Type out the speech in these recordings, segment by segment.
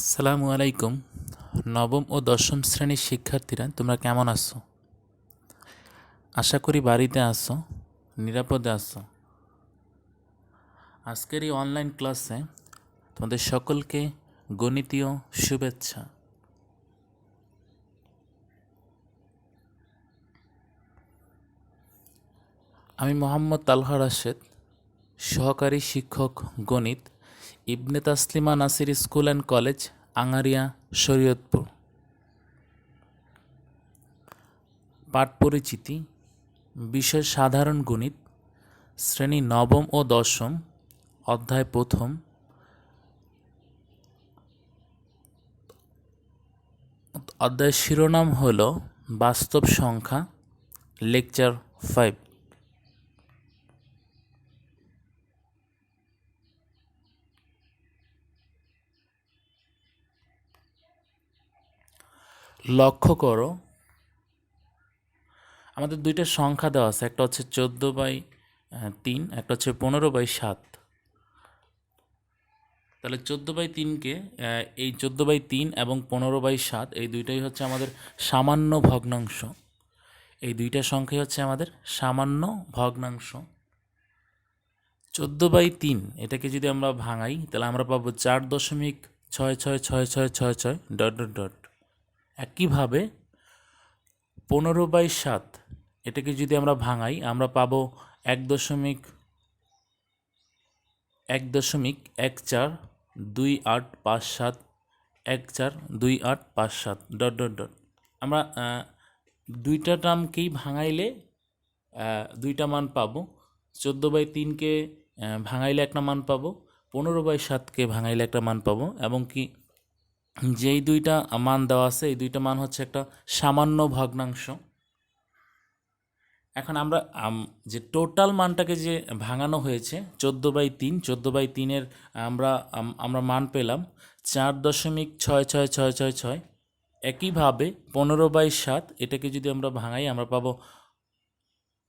আসসালামু আলাইকুম। নবম ও দশম শ্রেণীর শিক্ষার্থীরা তোমরা কেমন আছো? আশা করি বাড়িতে আছো, নিরাপদে আছো। আজকের এই অনলাইন ক্লাসে তোমাদের সকলকে গণিতীয় শুভেচ্ছা। আমি মোহাম্মদ তালহা রাশেদ, সহকারী শিক্ষক গণিত, Ibne Taslima Nasir school and college, Angaria, Shariatpur. পাঠ পরিচিতি, বিষয় সাধারণ গণিত, শ্রেণী নবম ও দশম, অধ্যায় প্রথম। অধ্যায়ের শিরোনাম হল বাস্তব সংখ্যা, লেকচার 5। লক্ষ্য করো, আমাদের দুইটা সংখ্যা দেওয়া আছে, একটা হচ্ছে 14/3, একটা হচ্ছে 15/7। তাহলে 14/3কে এই 14/3 এবং 15/7 এই দুইটাই হচ্ছে আমাদের সামান্য ভগ্নাংশ। এই দুইটা সংখ্যাই হচ্ছে আমাদের সামান্য ভগ্নাংশ। 14/3 এটাকে যদি আমরা ভাঙাই তাহলে আমরা পাবো 4.666666 ডট ডট ডট। একইভাবে 15/7 এটাকে যদি আমরা ভাঙাই আমরা পাবো 1.1.142857 142857 ডট ডট ডট। আমরা দুইটা টার্মকেই ভাঙাইলে দুইটা মান পাবো। 14/3কে ভাঙাইলে একটা মান পাবো, 15/7কে ভাঙাইলে একটা মান পাবো, এবং কি যেই দুইটা মান দেওয়া আছে এই দুইটা মান হচ্ছে একটা সামান্য ভগ্নাংশ। এখন আমরা যে টোটাল মানটাকে যে ভাঙানো হয়েছে 14/3, 14/3-এর আমরা মান পেলাম 4.66666। একইভাবে 15/7 এটাকে যদি আমরা ভাঙাই আমরা পাবো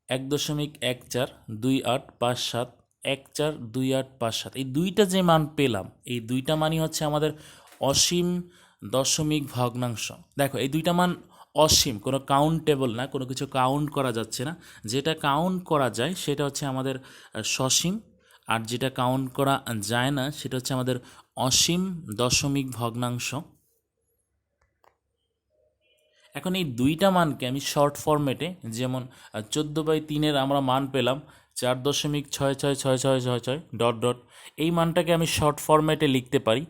1.142857 142857। এই দুইটা যে মান পেলাম এই দুইটা মানই হচ্ছে আমাদের অসীম দশমিক ভগ্নাংশ। দেখো এই দুইটা মান অসীম, কোনো কাউন্টেবল না, কোনো কিছু কাউন্ট করা যাচ্ছে না। যেটা কাউন্ট করা যায় সেটা হচ্ছে আমাদের সসীম, আর যেটা কাউন্ট করা যায় না সেটা হচ্ছে আমাদের অসীম দশমিক ভগ্নাংশ। এখন এই দুইটা মানকে আমি শর্ট ফরম্যাটে, যেমন 14/3-এর আমরা মান পেলাম 4.666666 ডট ডট, এই মানটাকে আমি শর্ট ফরম্যাটে লিখতে পারি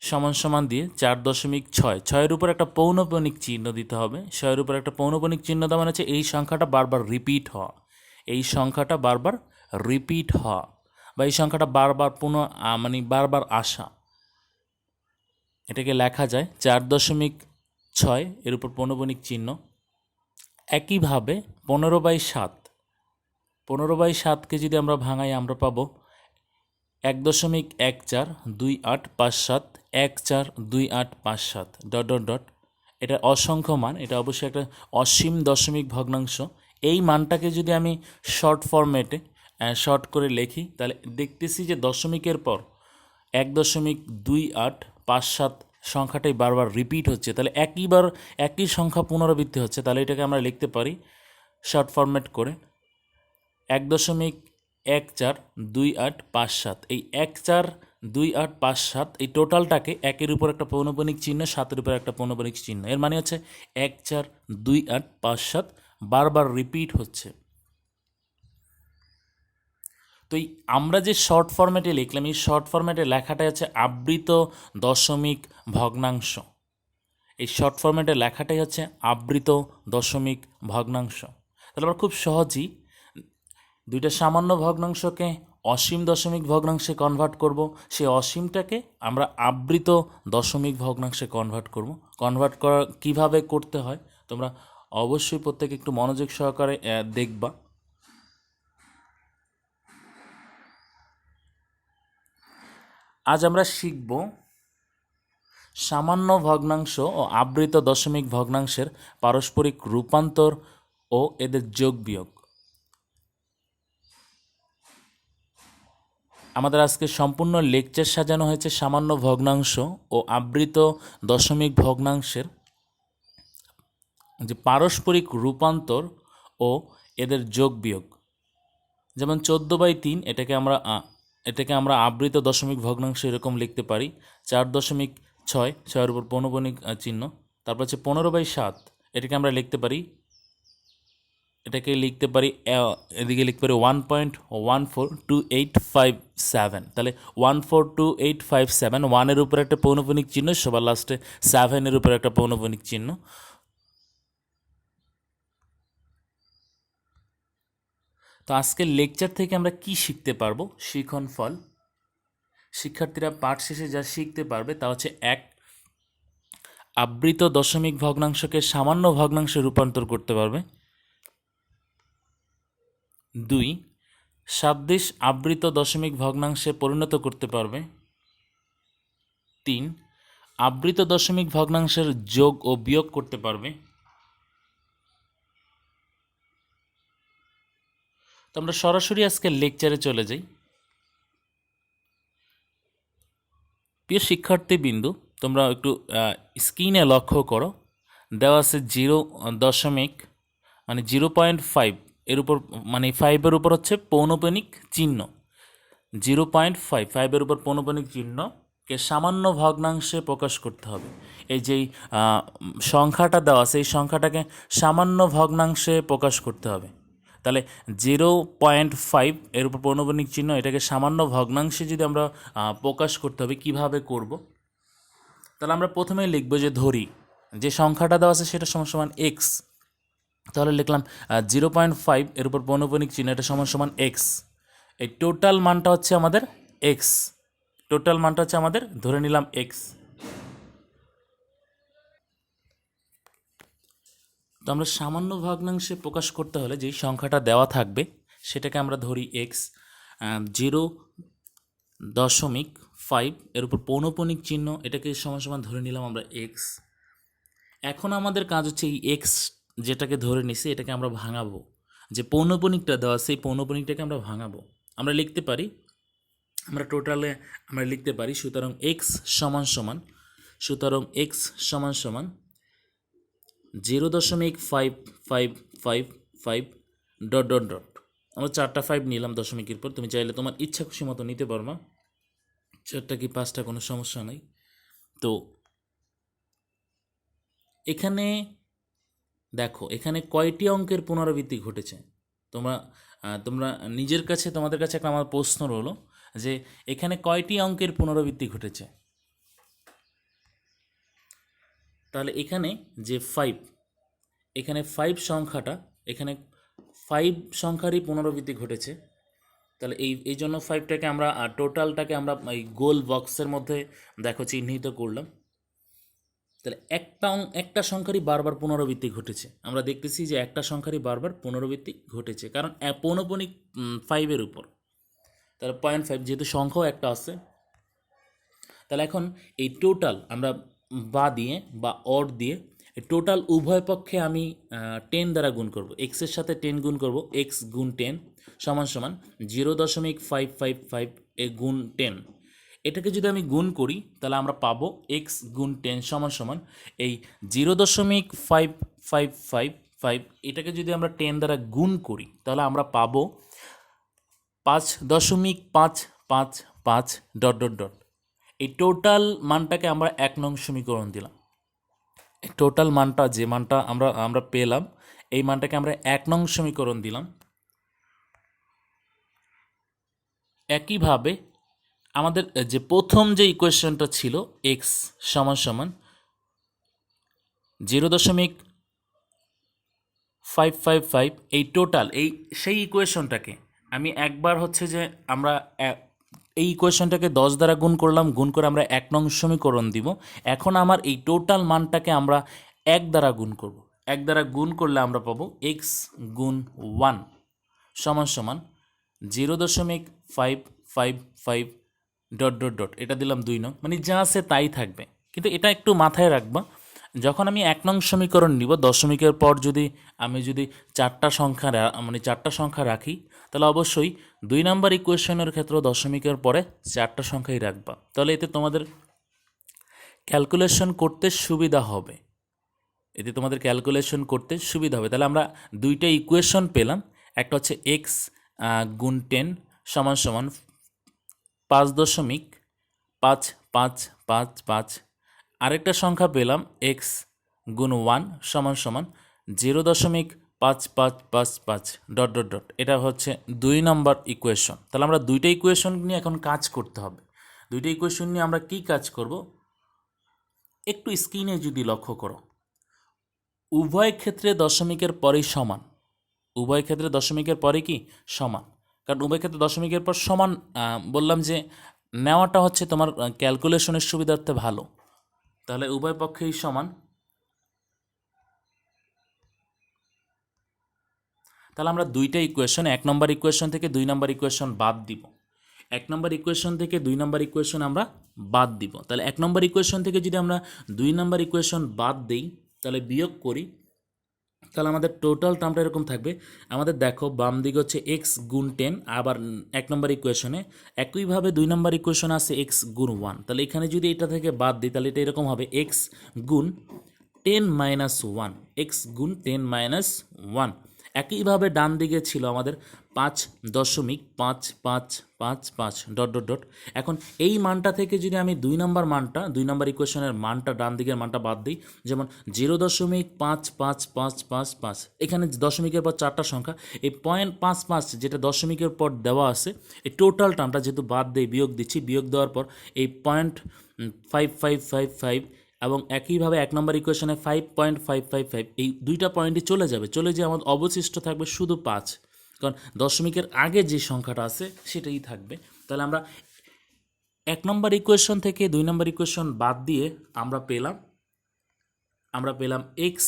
সমান সমান দিয়ে 4.6, 6-এর উপর একটা পৌনঃপুনিক চিহ্ন দিতে হবে। 6-এর উপর একটা পৌনঃপুনিক চিহ্ন দেওয়া মানে হচ্ছে এই সংখ্যাটা বারবার রিপিট হওয়া, এই সংখ্যাটা বারবার রিপিট হওয়া, বা এই সংখ্যাটা বারবার মানে বারবার আসা। এটাকে লেখা যায় 4.6 এর উপর পৌনঃপুনিক চিহ্ন। একইভাবে 15/7, 15/7কে যদি আমরা ভাঙাই আমরা পাবো 1.142857 142857 ডট ডট ডট। এটা অসংখ্য মান, এটা অবশ্যই একটা অসীম দশমিক ভগ্নাংশ। এই মানটাকে যদি আমি শর্ট ফরম্যাটে শর্ট করে লিখি তাহলে দেখতেছি যে দশমিকের পর 1.2857 সংখ্যাটাই বারবার রিপিট হচ্ছে। তাহলে একই সংখ্যা পুনরাবৃত্তি হচ্ছে। তাহলে এটাকে আমরা লিখতে পারি শর্ট ফরম্যাট করে 1.142857। এই 1.42857 এই টোটালটাকে 1-এর উপর একটা পৌনঃপুনিক চিহ্ন, 7-এর উপর একটা পৌনঃপুনিক চিহ্ন, এর মানে হচ্ছে 1.42857 বারবার রিপিট হচ্ছে। তো এই আমরা যে শর্ট ফরম্যাটে লিখলাম এই শর্ট ফরম্যাটে লেখাটাই হচ্ছে আবৃত দশমিক ভগ্নাংশ। এই শর্ট ফরম্যাটে লেখাটাই হচ্ছে আবৃত দশমিক ভগ্নাংশ। তাহলে আমরা খুব সহজেই দুইটা সামান্য ভগ্নাংশকে অসীম দশমিক ভগ্নাংশে কনভার্ট করব, সেই অসীমটাকে আমরা আবৃত দশমিক ভগ্নাংশে কনভার্ট করব। কনভার্ট করা কীভাবে করতে হয় তোমরা অবশ্যই প্রত্যেকে একটু মনোযোগ সহকারে দেখবা। আজ আমরা শিখব সামান্য ভগ্নাংশ ও আবৃত দশমিক ভগ্নাংশের পারস্পরিক রূপান্তর ও এদের যোগ বিয়োগ। আমাদের আজকে সম্পূর্ণ লেকচার সাজানো হয়েছে সামান্য ভগ্নাংশ ও আবৃত দশমিক ভগ্নাংশের যে পারস্পরিক রূপান্তর ও এদের যোগ বিয়োগ। যেমন 14/3 এটাকে আমরা আবৃত দশমিক ভগ্নাংশ এরকম লিখতে পারি। 4.6 ছয়ের উপর পৌনঃপুনিক চিহ্ন। তারপর হচ্ছে 15/7 এটাকে আমরা লিখতে পারি এদিকে লিখতে পারি 1.142857। তাহলে 142,857, 1-এর উপর একটা পৌনঃপুনিক চিহ্ন, সবার লাস্টে 7-এর উপর একটা পৌনঃপুনিক চিহ্ন। তো আজকের লেকচার থেকে আমরা কি শিখতে পারবো? শিখন ফল। শিক্ষার্থীরা পাঠ শেষে যা শিখতে পারবে তা হচ্ছে 1. আবৃত দশমিক ভগ্নাংশকে সামান্য ভগ্নাংশে রূপান্তর করতে পারবে। 2. সাদৃশ আবৃত দশমিক ভগ্নাংশে পরিণত করতে পারবে। 3. আবৃত দশমিক ভগ্নাংশের যোগ ও বিয়োগ করতে পারবে। তো আমরা সরাসরি আজকে লেকচারে চলে যাই। প্রিয় শিক্ষার্থীবৃন্দু, তোমরা একটু স্ক্রিনে লক্ষ্য করো, দেওয়া আছে 0.5 এর উপর, 5-এর উপর হচ্ছে পৌনঃপুনিক চিহ্ন। 0.5-5-এর উপর পৌনঃপুনিক চিহ্নকে সামান্য ভগ্নাংশে প্রকাশ করতে হবে। এই যেই সংখ্যাটা দেওয়া আছে এই সংখ্যাটাকে সামান্য ভগ্নাংশে প্রকাশ করতে হবে। তাহলে 0.5 এর উপর পৌনঃপুনিক চিহ্ন, এটাকে সামান্য ভগ্নাংশে যদি আমরা প্রকাশ করতে হবে, কিভাবে করব? তাহলে আমরা প্রথমেই লিখব যে ধরি যে সংখ্যাটা দেওয়া আছে সেটা সমান সমান এক্স। তাহলে লিখলাম 0.5 এর উপর পৌনঃপুনিক চিহ্ন, এটা সমান সমান এক্স। এই টোটাল মানটা হচ্ছে আমাদের এক্স। ধরে নিলাম এক্স। তো আমরা সামান্য ভগ্নাংশে প্রকাশ করতে হলে যেই সংখ্যাটা দেওয়া থাকবে সেটাকে আমরা ধরি এক্স। 0.5 এর উপর পৌনঃপুনিক চিহ্ন, এটাকে সমান সমান ধরে নিলাম আমরা এক্স। এখন আমাদের কাজ হচ্ছে এই এক্স যেটাকে ধরে নিছি এটাকে আমরা ভাঙাবো। যে পৌনঃপুনিকটা দেওয়া সেই পৌনঃপুনিকটাকে আমরা ভাঙাবো। আমরা লিখতে পারি সুতরাং এক্স সমান সমান 0.555 ডট ডট ডট। আমরা 4টা 5 নিলাম দশমিকের পর, তুমি চাইলে তোমার ইচ্ছা খুশি মতো নিতে পারবা, 4টা কি 5টা কোনো সমস্যা নেই। তো এখানে দেখো, এখানে কয়টি অঙ্কের পুনরাবৃত্তি ঘটেছে? তোমরা তোমাদের কাছে একটা আমার প্রশ্ন রইল যে এখানে কয়টি অঙ্কের পুনরাবৃত্তি ঘটেছে? তাহলে এখানে যে 5, এখানে 5 সংখ্যাটা, এখানে 5 সংখ্যারই পুনরাবৃত্তি ঘটেছে। তাহলে এই জন্য 5টাকে আমরা টোটালটাকে আমরা এই গোল বক্সের মধ্যে দেখো চিহ্নিত করলাম। তাহলে একটা সংখ্যারই বারবার পুনরাবৃত্তি ঘটেছে। আমরা দেখতেছি যে একটা সংখ্যারই বারবার পুনরাবৃত্তি ঘটেছে, কারণ পৌনঃপুনিক 5-এর উপর। তাহলে 0.5 যেহেতু সংখ্যাও একটা আছে, তাহলে এখন এই টোটাল আমরা বা অর দিয়ে টোটাল উভয় পক্ষে আমি 10 দ্বারা গুণ করব। এক্সের সাথে 10 গুণ করব, এক্স গুণ 10 সমান সমান 0.555 গুণ 10। এটাকে যদি আমি গুণ করি তাহলে আমরা পাবো এক্স গুণ 10 সমান সমান এই 0.5555। এটাকে যদি আমরা 10 দ্বারা গুণ করি তাহলে আমরা পাবো 5.555 ডট ডট ডট। এই টোটাল মানটাকে আমরা 1 নং সমীকরণ দিলাম। টোটাল মানটা যে মানটা আমরা পেলাম এই মানটাকে আমরা 1 নং সমীকরণ দিলাম। একইভাবে আমাদের যে প্রথম যে ইকুয়েশনটা ছিল এক্স সমান সমান 0.555, এই টোটাল সেই ইকুয়েশনটাকে আমি একবার হচ্ছে যে আমরা এই ইকুয়েশনটাকে 10 দ্বারা গুণ করলাম, গুণ করে আমরা 1 নং সমীকরণ দিব। এখন আমার এই টোটাল মানটাকে আমরা 1 দ্বারা গুণ করব। 1 দ্বারা গুণ করলে আমরা পাবো এক্স গুণ 1 সমান সমান 0.555 ডট ডট ডট। এটা দিলাম 2 নং, যা আছে তাই থাকবে, কিন্তু এটা একটু মাথায় রাখবা যখন আমি 1 নং সমীকরণ নিব, দশমিকের পর আমি যদি চারটা সংখ্যা রাখি, তাহলে অবশ্যই 2 নাম্বার ইকুয়েশনের ক্ষেত্রে দশমিকের পরে 4টা সংখ্যাই রাখবা। তাহলে এতে তোমাদের ক্যালকুলেশন করতে সুবিধা হবে। তাহলে আমরা 2টা ইকুয়েশন পেলাম। একটা হচ্ছে এক্স গুণ 10 সমান সমান 5.5555। আরেকটা সংখ্যা পেলাম এক্স গুণ 1 সমান সমান 0.5555 ডট ডট ডট। এটা হচ্ছে 2 নম্বর ইকুয়েশন। তাহলে আমরা 2টা ইকুয়েশন নিয়ে এখন কাজ করতে হবে। 2টা ইকুয়েশন নিয়ে আমরা কি কাজ করব, একটু স্ক্রিনে যদি লক্ষ্য করো, উভয় ক্ষেত্রে দশমিকের পরেই সমান। কারণ উভয় ক্ষেত্রে দশমিকের পর সমান বললাম যে নেওয়াটা হচ্ছে তোমার ক্যালকুলেশনের সুবিধার্থে ভালো। তাহলে উভয় পক্ষেই সমান। তাহলে আমরা 2টা ইকুয়েশন, 1 নম্বর ইকুয়েশন থেকে 2 নম্বর ইকুয়েশন বাদ দিব। 1 নম্বর ইকুয়েশন থেকে 2 নম্বর ইকুয়েশন আমরা বাদ দিব। তাহলে 1 নম্বর ইকুয়েশন থেকে যদি আমরা 2 নম্বর ইকুয়েশন বাদ দিই, তাহলে বিয়োগ করি, তাহলে আমাদের টোটাল টার্মটা এরকম থাকবে। আমাদের দেখো বাম দিকে হচ্ছে এক্স গুণ 10, আবার 1 নম্বর ইকুয়েশনে একইভাবে 2 নম্বর ইকুয়েশন আছে এক্স গুণ 1। তাহলে এখানে যদি এটা থেকে বাদ দিই, তাহলে এটা এরকম হবে এক্স গুণ 10 মাইনাস 1, এক্স গুণ 10 মাইনাস 1। একইভাবে ডান দিকে ছিল আমাদের 5.5555 ডট ডট ডট। এখন এই মানটা থেকে যদি আমি 2 নম্বর ইকুয়েশনের মানটা, ডান দিকের মানটা বাদ দিই, যেমন 0.55555, এখানে দশমিকের পর 4টা সংখ্যা, এই 0.55 যেটা দশমিকের পর দেওয়া আছে, এই টোটাল টার্মটা যেহেতু বাদ দিয়ে বিয়োগ দিচ্ছি, বিয়োগ দেওয়ার পর এই 0.5555 এবং একইভাবে 1 নম্বর ইকুয়েশনে 5.555, এই 2টা পয়েন্টই চলে যেয়ে আমাদের অবশিষ্ট থাকবে শুধু 5, কারণ দশমিকের আগে যে সংখ্যাটা আছে সেটাই থাকবে। তাহলে আমরা 1 নম্বর ইকুয়েশন থেকে 2 নম্বর ইকুয়েশন বাদ দিয়ে আমরা পেলাম এক্স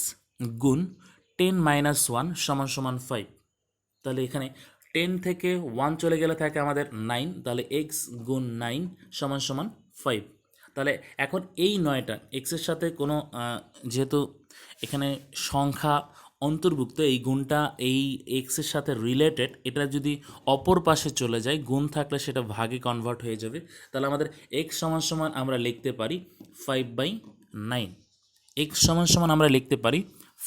গুণ 10 মাইনাস 1 সমান সমান 5। তাহলে এখানে 10 থেকে 1 চলে গেলে থাকে আমাদের 9, তাহলে এক্স গুণ 9 সমান সমান 5। তাহলে এখন এই 9টা এক্সের সাথে কোনো যেহেতু এখানে সংখ্যা অন্তর্ভুক্ত, এই গুণটা এই এক্সের সাথে রিলেটেড, এটা যদি অপর পাশে চলে যায়, গুণ থাকলে সেটা ভাগে কনভার্ট হয়ে যাবে। তাহলে আমাদের এক্স সমান সমান আমরা লিখতে পারি 5/9। এক্স সমান সমান আমরা লিখতে পারি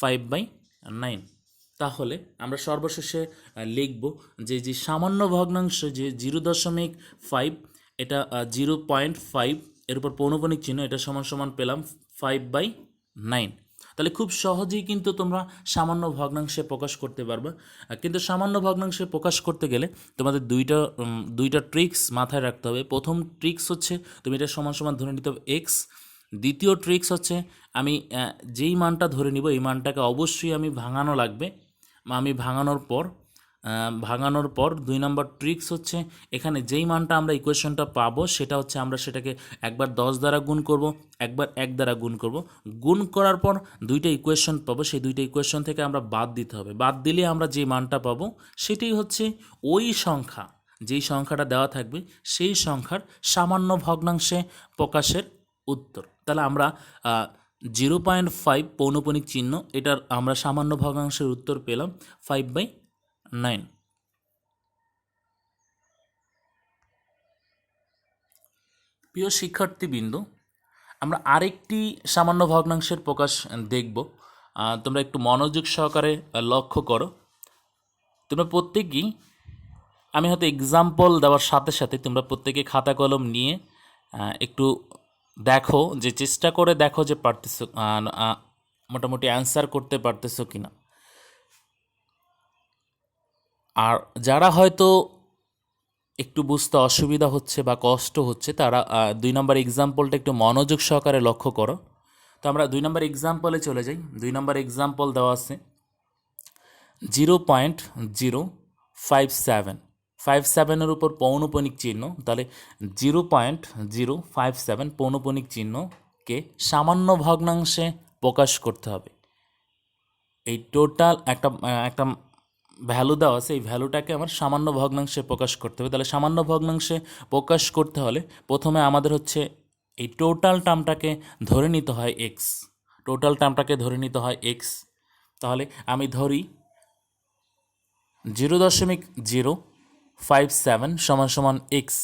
5/9। তাহলে আমরা সর্বশেষে লিখব যে সামান্য ভগ্নাংশ যে 0.5, এটা 0.5 এর উপর পৌনঃপুনিক চিহ্ন, এটা সমান সমান পেলাম 5/9। তাহলে খুব সহজেই কিন্তু তোমরা সামান্য ভগ্নাংশে প্রকাশ করতে পারবে। কিন্তু সামান্য ভগ্নাংশে প্রকাশ করতে গেলে তোমাদের দুইটা ট্রিক্স মাথায় রাখতে হবে। প্রথম ট্রিক্স হচ্ছে তুমি এটা সমান সমান ধরে নিতে হবে এক্স। দ্বিতীয় ট্রিক্স হচ্ছে আমি যেই মানটা ধরে নিব এই মানটাকে অবশ্যই আমি ভাঙানো লাগবে। আমি ভাঙানোর পর 2 নম্বর ট্রিক্স হচ্ছে এখানে যেই মানটা আমরা ইকুয়েশনটা পাবো সেটা হচ্ছে আমরা সেটাকে একবার 10 দ্বারা গুণ করব, একবার 1 দ্বারা গুণ করব। গুণ করার পর 2টা ইকুয়েশন পাবো, সেই 2টা ইকুয়েশন থেকে আমরা বাদ দিতে হবে। বাদ দিলে আমরা যে মানটা পাবো সেটাই হচ্ছে ওই সংখ্যা, যেই সংখ্যাটা দেওয়া থাকবে সেই সংখ্যার সামান্য ভগ্নাংশে প্রকাশের উত্তর। তাহলে আমরা 0.5 পৌনঃপুনিক চিহ্ন, এটার আমরা সামান্য ভগ্নাংশের উত্তর পেলাম 5/9। প্রিয় শিক্ষার্থীবৃন্দ, আমরা আরেকটি সামান্য ভগ্নাংশের প্রকাশ দেখব। তোমরা একটু মনোযোগ সহকারে লক্ষ্য করো। তোমরা প্রত্যেকেই, আমি হয়তো এক্সাম্পল দেওয়ার সাথে সাথে তোমরা প্রত্যেকে খাতা কলম নিয়ে একটু দেখো, যে চেষ্টা করে দেখো যে পারতেছো মোটামুটি অ্যান্সার করতে পারতেছো কিনা। আর যারা হয়তো একটু বুঝতে অসুবিধা হচ্ছে বা কষ্ট হচ্ছে, তারা 2 নম্বর এক্সাম্পলটা একটু মনোযোগ সহকারে লক্ষ্য করো। তো আমরা 2 নম্বর এক্সাম্পলে চলে যাই। 2 নম্বর এক্সাম্পল দেওয়া আছে 0.057 উপর পৌনঃপুনিক চিহ্ন। তাহলে 0.057 পৌনঃপুনিক চিহ্নকে সামান্য ভগ্নাংশে প্রকাশ করতে হবে। এই টোটাল একটা ভ্যালু দেওয়া আছে, এই ভ্যালুটাকে আমার সামান্য ভগ্নাংশে প্রকাশ করতে হবে। তাহলে সামান্য ভগ্নাংশে প্রকাশ করতে হলে প্রথমে আমাদের হচ্ছে এই টোটাল টার্মটাকে ধরে নিতে হয় এক্স। টোটাল টার্মটাকে ধরে নিতে হয় এক্স। তাহলে আমি ধরি 0.057 সমান সমান এক্স,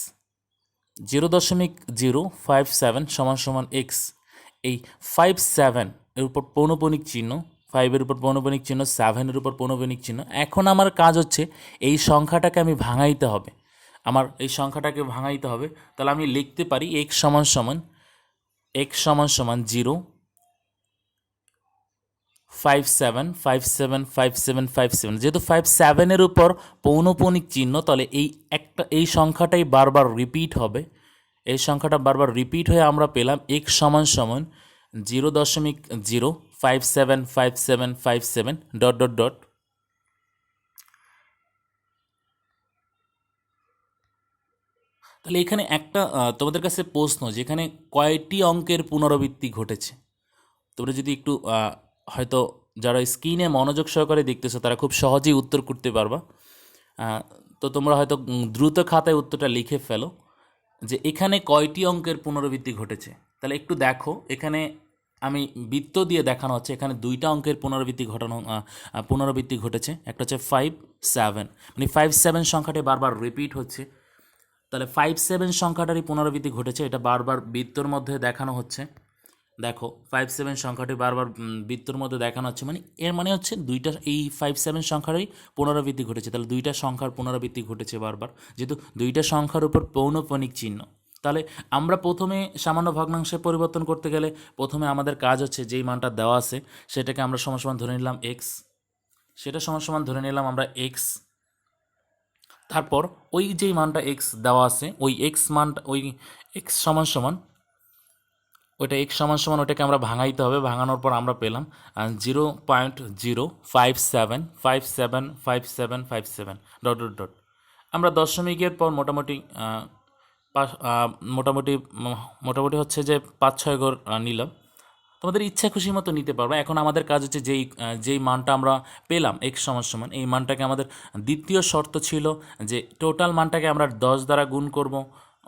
0.057 সমান সমান এক্স। এই 57 এর উপর পৌনঃপুনিক চিহ্ন, 5-এর উপর পৌনঃপুনিক চিহ্ন, 7-এর উপর পৌনঃপুনিক চিহ্ন। এখন আমার কাজ হচ্ছে এই সংখ্যাটাকে আমি ভাঙাইতে হবে, আমার এই সংখ্যাটাকে ভাঙাইতে হবে। তাহলে আমি লিখতে পারি এক্স সমান সমান 0 57 যেহেতু 57-এর উপর পৌনঃপুনিক চিহ্ন, তাহলে এই সংখ্যাটাই বারবার রিপিট হবে। এই সংখ্যাটা বারবার রিপিট হয়ে আমরা পেলাম এক্স সমান সমান 0.0575757 ডট ডট ডট। তাহলে এখানে একটা তোমাদের কাছে প্রশ্ন, যেখানে কয়টি অঙ্কের পুনরাবৃত্তি ঘটেছে। তোমরা যদি একটু হয়তো যারা স্ক্রিনে মনোযোগ সহকারে দেখতেছো তারা খুব সহজেই উত্তর করতে পারবা। তো তোমরা হয়তো দ্রুত খাতায় উত্তরটা লিখে ফেলো যে এখানে কয়টি অঙ্কের পুনরাবৃত্তি ঘটেছে। তাহলে একটু দেখো, এখানে আমি বৃত্ত দিয়ে দেখানো হচ্ছে, এখানে 2টা অঙ্কের পুনরাবৃত্তি ঘটেছে। একটা হচ্ছে 5-7, মানে 5-7 সংখ্যাটি বারবার রিপিট হচ্ছে। তাহলে 5-7 সংখ্যাটারই পুনরাবৃত্তি ঘটেছে, এটা বারবার বৃত্তর মধ্যে দেখানো হচ্ছে। দেখো 5-7 সংখ্যাটি বারবার বৃত্তর মধ্যে দেখানো হচ্ছে, মানে এর মানে হচ্ছে এই 5-7 সংখ্যারই পুনরাবৃত্তি ঘটেছে। তাহলে 2টা সংখ্যার পুনরাবৃত্তি ঘটেছে বারবার, যেহেতু 2টা সংখ্যার উপর পৌনঃপুনিক চিহ্ন। তাহলে আমরা প্রথমে সামান্য ভগ্নাংশে পরিবর্তন করতে গেলে প্রথমে আমাদের কাজ হচ্ছে যেই মানটা দেওয়া আছে সেটাকে আমরা সমান সমান ধরে নিলাম এক্স, সেটা সমান সমান ধরে নিলাম আমরা এক্স। তারপর ওই যেই মানটা এক্স দেওয়া আছে ওই এক্স মানটা, ওই এক্স সমান সমান ওইটা এক্স সমান সমান ওইটাকে আমরা ভাঙাইতে হবে। ভাঙানোর পর আমরা পেলাম 0.057575757 ডট ডট ডট। আমরা দশমিকের পর মোটামুটি মোটামুটি মোটামুটি হচ্ছে যে 5-6 ঘর নিলাম। তোমাদের ইচ্ছা খুশি মতো নিতে পারবে। এখন আমাদের কাজ হচ্ছে যেই মানটা আমরা পেলাম এক্স সমান সমান, এই মানটাকে আমাদের দ্বিতীয় শর্ত ছিল যে টোটাল মানটাকে আমরা 10 দ্বারা গুণ করব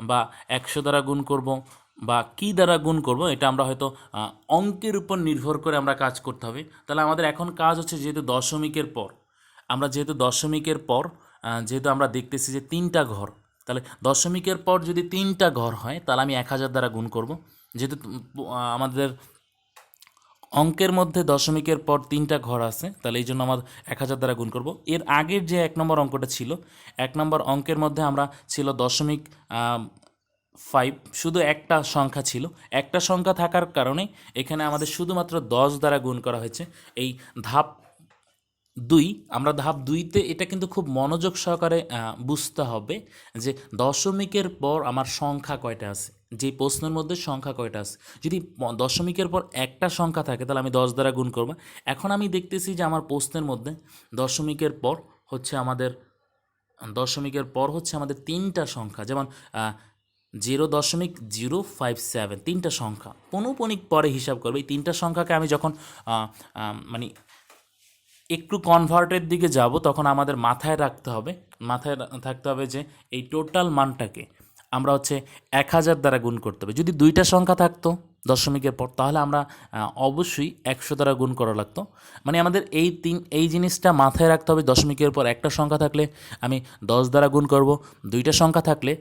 বা 100 দ্বারা গুণ করব বা কী দ্বারা গুণ করব, এটা আমরা হয়তো অঙ্কের উপর নির্ভর করে আমরা কাজ করতে হবে। তাহলে আমাদের এখন কাজ হচ্ছে যেহেতু দশমিকের পর যেহেতু আমরা দেখতেছি যে 3টা ঘর, তাহলে দশমিকের পর যদি 3টা ঘর হয় তাহলে আমি 1000 দ্বারা গুণ করব। যেহেতু আমাদের অঙ্কের মধ্যে দশমিকের পর 3টা ঘর আছে, তাহলে এই জন্য আমরা 1000 দ্বারা গুণ করব। এর আগের যে 1 নম্বর অঙ্কটা ছিল, 1 নম্বর অঙ্কের মধ্যে আমরা ছিল 0.5, শুধু একটা সংখ্যা ছিল। একটা সংখ্যা থাকার কারণে এখানে আমাদের শুধুমাত্র 10 দ্বারা গুণ করা হয়েছে। এই ধাপ 2, আমরা ধাপ 2তে এটা কিন্তু খুব মনোযোগ সহকারে বুঝতে হবে যে দশমিকের পর আমার সংখ্যা কয়টা আছে, যে প্রশ্নের মধ্যে সংখ্যা কয়টা আছে। যদি দশমিকের পর একটা সংখ্যা থাকে তাহলে আমি 10 দ্বারা গুণ করব। এখন আমি দেখতেছি যে আমার প্রশ্নের মধ্যে দশমিকের পর হচ্ছে আমাদের 3টা সংখ্যা, যেমন 0.057, 3টা সংখ্যা পৌনঃপুনিক পরে হিসাব করবে। এই 3টা সংখ্যাকে আমি যখন মানে একটু কনভার্টের দিকে যাব তখন আমাদের মাথায় থাকতে হবে যে এই টোটাল মানটাকে আমরা হচ্ছে 1000 দ্বারা গুণ করতে হবে। যদি 2টা সংখ্যা থাকতো দশমিকের পর তাহলে আমরা অবশ্যই 100 দ্বারা গুণ করা লাগতো। মানে আমাদের এই জিনিসটা মাথায় রাখতে হবে, দশমিকের পর একটা সংখ্যা থাকলে আমি 10 দ্বারা গুণ করব, 2টা সংখ্যা থাকলে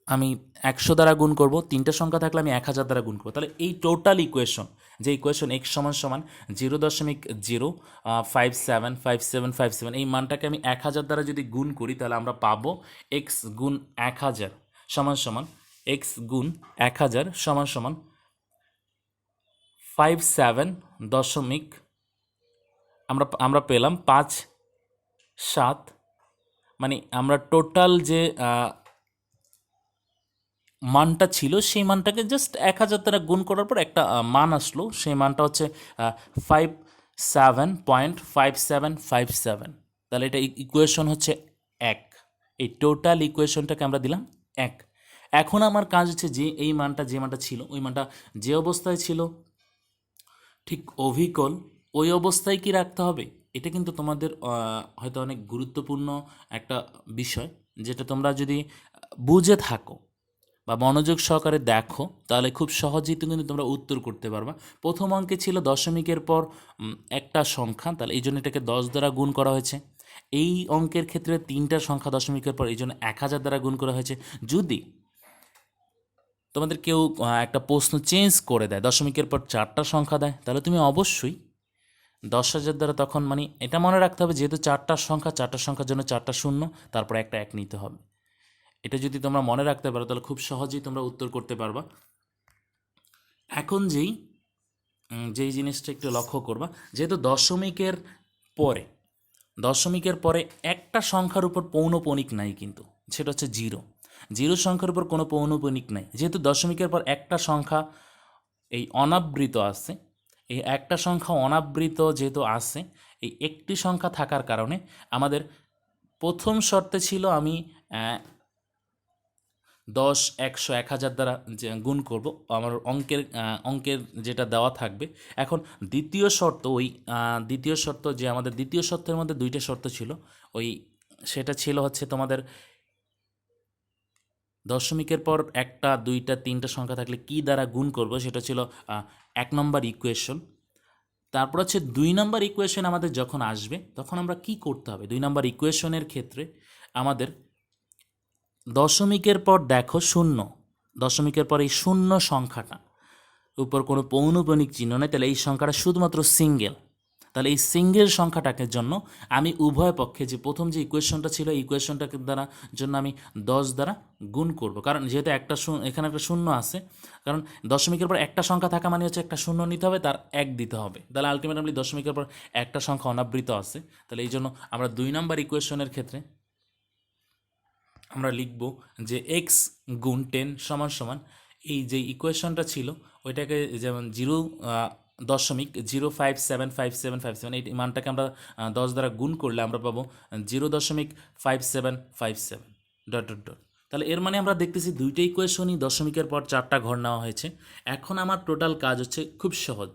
আমি 100 দ্বারা গুণ করব, 3টা সংখ্যা থাকলে আমি 1000 দ্বারা গুণ করব। তাহলে এই টোটাল ইকুয়েশন, যে ইকুয়েশন এক্স সমান সমান 0.0575757, এই মানটাকে আমি 1000 দ্বারা যদি গুণ করি তাহলে আমরা পাবো এক্স গুণ 1000 সমান সমান 57 দশমিক আমরা পেলাম 5-7। মানে আমরা টোটাল যে মানটা ছিল সেই মানটাকে জাস্ট 1000 দ্বারা গুণ করার পর একটা মান আসলো, সেই মানটা হচ্ছে 57.5757। তাহলে এটা ইকুয়েশন হচ্ছে 1। এই টোটাল ইকুয়েশনটাকে আমরা দিলাম 1। এখন আমার কাজ হচ্ছে যে এই মানটা, যে মানটা ছিল ওই মানটা যে অবস্থায় ছিল ঠিক অভিকল ওই অবস্থায় কি রাখতে হবে। এটা কিন্তু তোমাদের হয়তো অনেক গুরুত্বপূর্ণ একটা বিষয়, যেটা তোমরা যদি বুঝে থাকো বা মনোযোগ সহকারে দেখো, তাহলে খুব সহজেই কিন্তু তোমরা উত্তর করতে পারবা। প্রথম অঙ্কে ছিল দশমিকের পর একটা সংখ্যা, তাহলে এই জন্য এটাকে 10 দ্বারা গুণ করা হয়েছে। এই অঙ্কের ক্ষেত্রে তিনটা সংখ্যা দশমিকের পর, এই জন্য 1000 দ্বারা গুণ করা হয়েছে। যদি তোমাদের কেউ একটা প্রশ্ন চেঞ্জ করে দেয়, দশমিকের পর 4টা সংখ্যা দেয়, তাহলে তুমি অবশ্যই 10,000 দ্বারা তখন মানে এটা মনে রাখতে হবে, যেহেতু 4টার সংখ্যার জন্য 4টা শূন্য, তারপর একটা 1 নিতে হবে। এটা যদি তোমরা মনে রাখতে পারো তাহলে খুব সহজেই তোমরা উত্তর করতে পারবা। এখন যেই জিনিসটা একটু লক্ষ্য করবা, যেহেতু দশমিকের পরে একটা সংখ্যার উপর পৌনঃপুনিক নাই, কিন্তু সেটা হচ্ছে জিরো। জিরো সংখ্যার উপর কোনো পৌনঃপুনিক নাই, যেহেতু দশমিকের পর একটা সংখ্যা এই অনাবৃত আছে, এই একটা সংখ্যা অনাবৃত যেহেতু আছে, এই একটি সংখ্যা থাকার কারণে আমাদের প্রথম শর্তে ছিল আমি 10, 100, 1000 দ্বারা যে গুণ করব আমার অঙ্কের যেটা দেওয়া থাকবে। এখন দ্বিতীয় শর্ত যে আমাদের দ্বিতীয় শর্তের মধ্যে দুইটা শর্ত ছিল, সেটা ছিল হচ্ছে তোমাদের দশমিকের পর একটা, দুইটা, তিনটা সংখ্যা থাকলে কি দ্বারা গুণ করব, সেটা ছিল 1 নম্বর ইকুয়েশন। তারপর হচ্ছে 2 নম্বর ইকুয়েশন আমাদের যখন আসবে তখন আমরা কি করতে হবে। 2 নম্বর ইকুয়েশনের ক্ষেত্রে আমাদের দশমিকের পর দেখো শূন্য, দশমিকের পর এই শূন্য সংখ্যাটা উপর কোনো পৌনঃপুনিক চিহ্ন নেই, তাহলে এই সংখ্যাটা শুধুমাত্র সিঙ্গেল। তাহলে এই সিঙ্গেল সংখ্যাটাকে জন্য আমি উভয় পক্ষে যে প্রথম যে ইকুয়েশনটা ছিল, এই ইকুয়েশনটাকে দ্বারা জন্য আমি 10 দ্বারা গুণ করব, কারণ যেহেতু এখানে একটা শূন্য আছে, কারণ দশমিকের পর একটা সংখ্যা থাকা মানে হচ্ছে একটা শূন্য নিতে হবে, তার 1 দিতে হবে, তাহলে আলটিমেটলি দশমিকের পর একটা সংখ্যা অনাবৃত আছে। তাহলে এই জন্য আমরা 2 নম্বর ইকুয়েশনের ক্ষেত্রে আমরা লিখব যে এক্স গুণ 10 সমান সমান এই যে ইকুয়েশনটা ছিল ওইটাকে, যেমন 0.0575757, এই মানটাকে আমরা 10 দ্বারা গুণ করলে আমরা পাবো 0.5757 ডট ডট ডট। তাহলে এর মানে আমরা দেখতেছি দুইটা ইকুয়েশনই দশমিকের পর 4টা ঘর নেওয়া হয়েছে। এখন আমার টোটাল কাজ হচ্ছে খুব সহজ,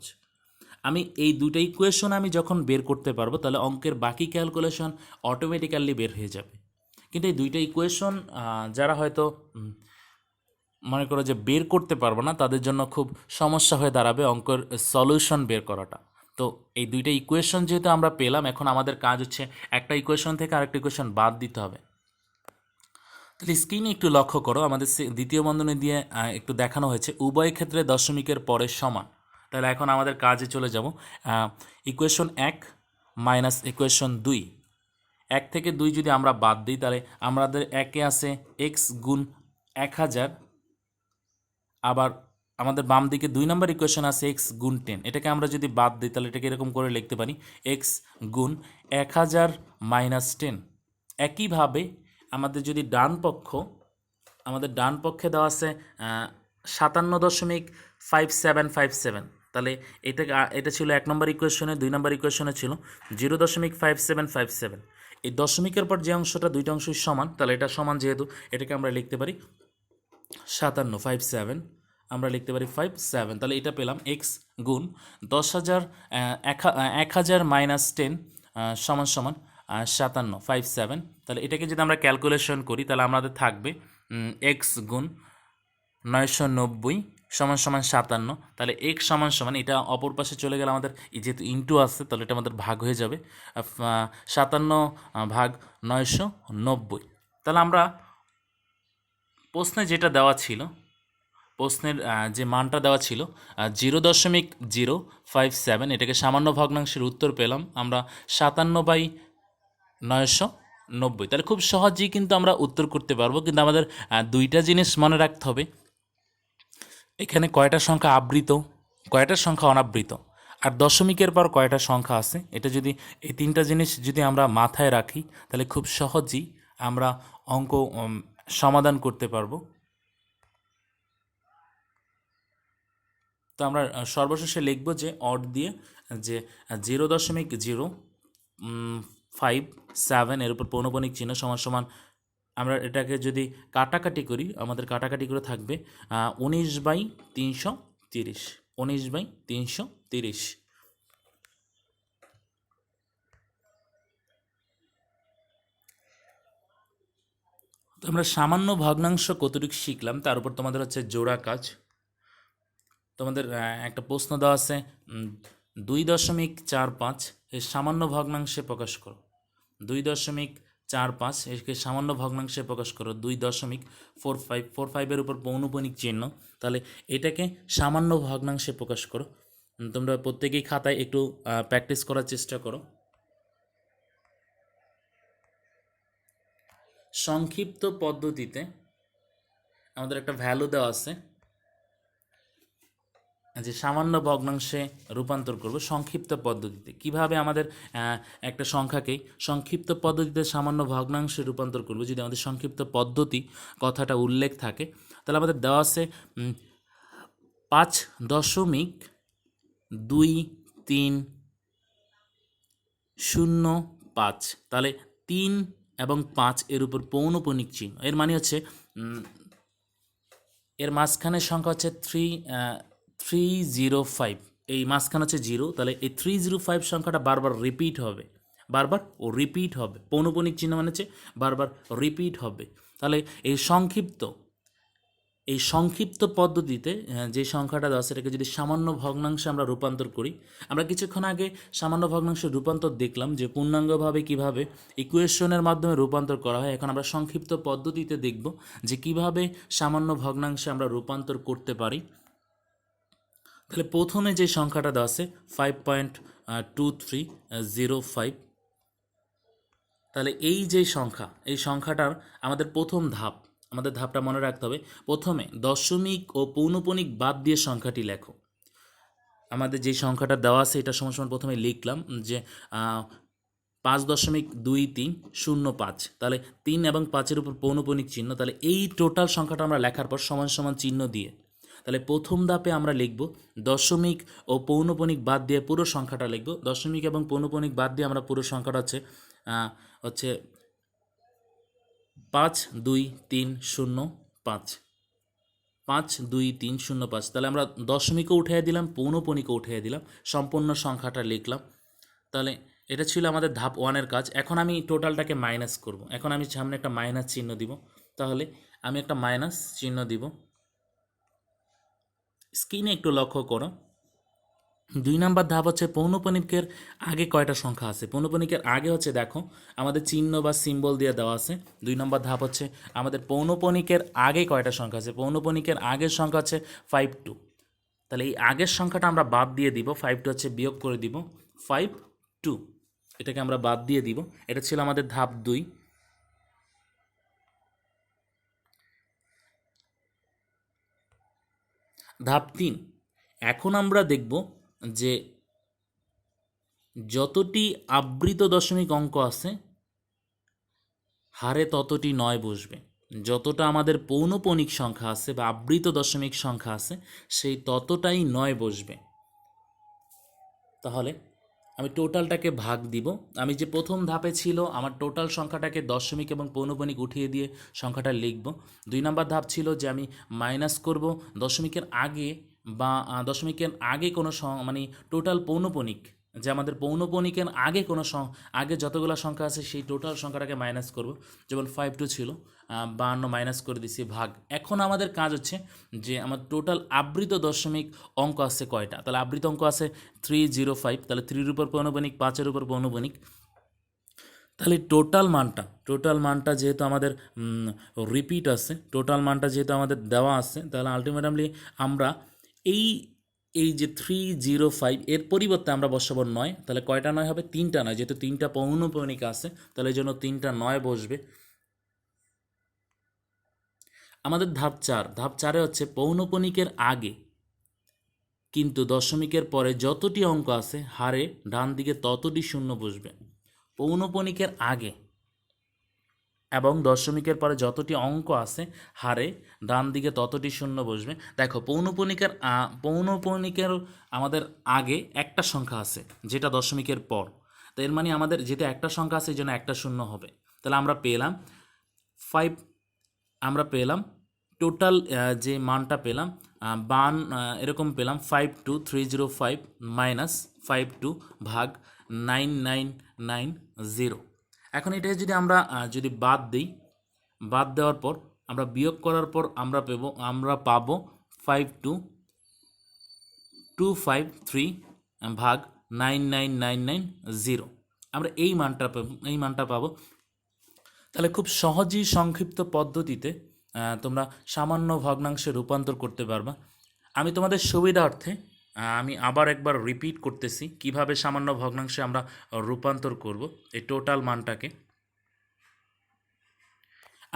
আমি এই দুটো ইকুয়েশন আমি যখন বের করতে পারবো তাহলে অঙ্কের বাকি ক্যালকুলেশন অটোমেটিক্যালি বের হয়ে যাবে। কিন্তু এই দুইটা ইকুয়েশন যারা হয়তো মনে করো যে বের করতে পারবো না, তাদের জন্য খুব সমস্যা হয়ে দাঁড়াবে অঙ্কের সলিউশন বের করাটা। তো এই দুইটা ইকুয়েশন যেহেতু আমরা পেলাম, এখন আমাদের কাজ হচ্ছে একটা ইকুয়েশন থেকে আরেকটা ইকুয়েশন বাদ দিতে হবে। তাহলে স্ক্রিনে একটু লক্ষ্য করো, আমাদের দ্বিতীয় বন্ধনী দিয়ে একটু দেখানো হয়েছে উভয় ক্ষেত্রে দশমিকের পরে সমান। তাহলে এখন আমাদের কাজে চলে যাব। ইকুয়েশন 1 মাইনাস ইকুয়েশন 2, 1 থেকে 2 যদি আমরা বাদ দিই তাহলে আমাদের একে আছে এক্স গুণ 1000, আবার আমাদের বাম দিকে 2 নম্বর ইকুয়েশন আছে এক্স গুণ 10। এটাকে আমরা যদি বাদ দিই তাহলে এটাকে এরকম করে লিখতে পারি এক্স গুণ 1000 মাইনাস 10। একইভাবে আমাদের যদি আমাদের ডান পক্ষে দেওয়া আছে 57.5757, তাহলে এটা ছিল 1 নম্বর ইকুয়েশনে, 2 নম্বর ইকুয়েশনে ছিল 0.5757। এই দশমিকের পর যে অংশটা, দুইটা অংশই সমান, তাহলে এটা সমান যেহেতু এটাকে আমরা লিখতে পারি 57 আমরা লিখতে পারি 57। তাহলে এটা পেলাম এক্স গুণ 1000 মাইনাস 10 সমান সমান 57। তাহলে এটাকে যদি আমরা ক্যালকুলেশন করি তাহলে আমাদের থাকবে এক্স গুণ 990 সমান সমান 57। তাহলে এক্স সমান সমান এটা অপর পাশে চলে গেলে আমাদের যেহেতু ইন্টু আসছে তাহলে এটা আমাদের ভাগ হয়ে যাবে 57 ভাগ 990। তাহলে আমরা প্রশ্নে যেটা দেওয়া ছিল, প্রশ্নের যে মানটা দেওয়া ছিল 0.057, এটাকে সামান্য ভগ্নাংশের উত্তর পেলাম আমরা 57/990। তাহলে খুব সহজেই কিন্তু আমরা উত্তর করতে পারবো, কিন্তু আমাদের দুইটা জিনিস মনে রাখতে হবে, এখানে কয়টা সংখ্যা আবৃত, কয়টা সংখ্যা অনাবৃত, আর দশমিকের পর কয়টা সংখ্যা আছে। এটা যদি এই তিনটা জিনিস যদি আমরা মাথায় রাখি তাহলে খুব সহজেই আমরা অঙ্ক সমাধান করতে পারবো। তো আমরা সর্বশেষে লিখব যে অড দিয়ে যে 0.057 এর উপর পৌনঃপুনিক চিহ্ন সমান সমান, আমরা এটাকে যদি কাটাকাটি করি আমাদের কাটাকাটি করে থাকবে 19/330, 19/330। তো আমরা সামান্য ভগ্নাংশ কতটুকু শিখলাম তার উপর তোমাদের হচ্ছে জোড়া কাজ। তোমাদের একটা প্রশ্ন দেওয়া আছে 2.45 এর সামান্য ভগ্নাংশে প্রকাশ করো। 2.45 একে সামান্য ভগ্নাংশে প্রকাশ করো। 2.45 উপর পৌনঃপুনিক চিহ্ন, তাহলে এটাকে সামান্য ভগ্নাংশে প্রকাশ করো। তোমরা প্রত্যেকেই খাতায় একটু প্র্যাকটিস করার চেষ্টা করো। সংক্ষিপ্ত পদ্ধতিতে আমাদের একটা ভ্যালু দেওয়া আছে যে সামান্য ভগ্নাংশে রূপান্তর করব সংক্ষিপ্ত পদ্ধতিতে। কিভাবে আমাদের একটা সংখ্যাকে সংক্ষিপ্ত পদ্ধতিতে সামান্য ভগ্নাংশে রূপান্তর করব, যদি আমাদের সংক্ষিপ্ত পদ্ধতি কথাটা উল্লেখ থাকে, তাহলে আমাদের দেওয়া আছে 5.2305। তাহলে 3 এবং 5 এর উপর পৌনঃপুনিক চিহ্ন, এর মানে হচ্ছে এর মাঝখানের সংখ্যা হচ্ছে 305, এই মাঝখানে হচ্ছে 0, তাহলে এই 305 সংখ্যাটা বারবার রিপিট হবে, বারবার রিপিট হবে। পৌনঃপুনিক চিহ্ন মানে হচ্ছে বারবার রিপিট হবে। তাহলে এই সংক্ষিপ্ত পদ্ধতিতে যে সংখ্যাটা দেওয়া সেটাকে যদি সামান্য ভগ্নাংশে আমরা রূপান্তর করি, আমরা কিছুক্ষণ আগে সামান্য ভগ্নাংশে রূপান্তর দেখলাম যে পূর্ণাঙ্গভাবে কিভাবে ইকুয়েশনের মাধ্যমে রূপান্তর করা হয়। এখন আমরা সংক্ষিপ্ত পদ্ধতিতে দেখব যে কিভাবে সামান্য ভগ্নাংশে আমরা রূপান্তর করতে পারি। তাহলে প্রথমে যে সংখ্যাটা দেওয়া আছে 5.2305, তাহলে এই যে সংখ্যা, এই সংখ্যাটার আমাদের ধাপটা মনে রাখতে হবে। প্রথমে দশমিক ও পৌনঃপুনিক বাদ দিয়ে সংখ্যাটি লেখো। আমাদের যে সংখ্যাটা দেওয়া আছে এটা সমান প্রথমে লিখলাম যে 5.2305, তাহলে 3 এবং 5-এর উপর পৌনঃপুনিক চিহ্ন, তাহলে এই টোটাল সংখ্যাটা আমরা লেখার পর সমান সমান চিহ্ন দিয়ে, তাহলে প্রথম ধাপে আমরা লিখব দশমিক ও পৌনঃপুনিক বাদ দিয়ে পুরো সংখ্যাটা লিখব। দশমিক এবং পৌনঃপুনিক বাদ দিয়ে আমরা পুরো সংখ্যাটা হচ্ছে 52305, 52305। তাহলে আমরা দশমিকও উঠিয়ে দিলাম, পৌনঃপুনিকও উঠিয়ে দিলাম, সম্পূর্ণ সংখ্যাটা লিখলাম। তাহলে এটা ছিল আমাদের ধাপ 1-এর কাজ। এখন আমি টোটালটাকে মাইনাস করব। এখন আমি সামনে একটা মাইনাস চিহ্ন দিব, তাহলে আমি একটা মাইনাস চিহ্ন দিব। স্ক্রিনে একটু লক্ষ্য করো। 2 নম্বর ধাপ হচ্ছে পৌনঃপুনিকের আগে কয়টা সংখ্যা আছে। পৌনঃপুনিকের আগে হচ্ছে দেখো আমাদের চিহ্ন বা সিম্বল দিয়ে দেওয়া আছে। 2 নম্বর ধাপ হচ্ছে আমাদের পৌনঃপুনিকের আগে কয়টা সংখ্যা আছে। পৌনঃপুনিকের আগের সংখ্যা হচ্ছে 52, তাহলে এই আগের সংখ্যাটা আমরা বাদ দিয়ে দিব, 52 হচ্ছে বিয়োগ করে দিব 52, এটাকে আমরা বাদ দিয়ে দিব। এটা ছিল আমাদের ধাপ 2। ধাপ 3, এখন আমরা দেখব যে যতটি আবৃত দশমিক অঙ্ক আছে হারে ততটি 9 বসবে। যতটা আমাদের পৌনঃপুনিক সংখ্যা আছে বা আবৃত দশমিক সংখ্যা আছে সেই ততটাই 9 বসবে। তাহলে আমি টোটালটাকে ভাগ দিব। আমি যে প্রথম ধাপে ছিল আমার টোটাল সংখ্যাটাকে দশমিক এবং পৌনঃপুনিক উঠিয়ে দিয়ে সংখ্যাটা লিখব। 2 নম্বর ধাপ ছিল যে আমি মাইনাস করব দশমিকের আগে বা দশমিকের আগে কোনো মানে টোটাল পৌনঃপুনিক, যে আমাদের পৌনঃপুনিকের আগে কোনো আগে যতগুলো সংখ্যা আছে সেই টোটাল সংখ্যাটাকে মাইনাস করব। যেমন 52 ছিল, 52 মাইনাস করে দিছি ভাগ। এখন আমাদের কাজ হচ্ছে যে আমার টোটাল আবৃত দশমিক অঙ্ক আছে কয়টা। তাহলে আবৃত অঙ্ক আছে 305, তাহলে 3-এর উপর পৌনঃপুনিক, 5-এর উপর পৌনঃপুনিক। তাহলে টোটাল মানটা যেহেতু আমাদের রিপিট আছে, টোটাল মানটা যেহেতু আমাদের দেওয়া আছে, তাহলে আলটিমেটলি আমরা এই যে 305 এর পরিবর্তে আমরা বসাবো 9। তাহলে কয়টা 9 হবে? 3টা 9, যেহেতু 3টা পৌনঃপুনিক আছে তাহলে এই জন্য 3টা 9 বসবে। আমাদের ধাপ 4 হচ্ছে পৌনঃপুনিকের আগে কিন্তু দশমিকের পরে যতটি অঙ্ক আছে হারে ডান দিকে ততটি শূন্য বসবে। পৌনঃপুনিকের আগে এবং দশমিকের পরে যতটি অঙ্ক আছে হারে ডান দিকে ততটি শূন্য বসবে। দেখো পৌনঃপুনিকের আমাদের আগে একটা সংখ্যা আছে যেটা দশমিকের পর, তো এর মানে আমাদের যেটা একটা সংখ্যা আছে এই জন্য একটা শূন্য হবে। তাহলে আমরা পেলাম টোটাল যে মানটা পেলাম এরকম পেলাম 52305 মাইনাস 52 ভাগ 9990। এখন এটা যদি আমরা যদি বাদ দিই, বাদ দেওয়ার পর আমরা বিয়োগ করার পর আমরা পাবো 52253 ভাগ 99990। আমরা এই মানটা পাবো। তাহলে খুব সহজেই সংক্ষিপ্ত পদ্ধতিতে তোমরা সামান্য ভগ্নাংশে রূপান্তর করতে পারবা। আমি তোমাদের সুবিধার্থে আমি আবার একবার রিপিট করতেছি কিভাবে সামান্য ভগ্নাংশে আমরা রূপান্তর করব এই টোটাল মানটাকে।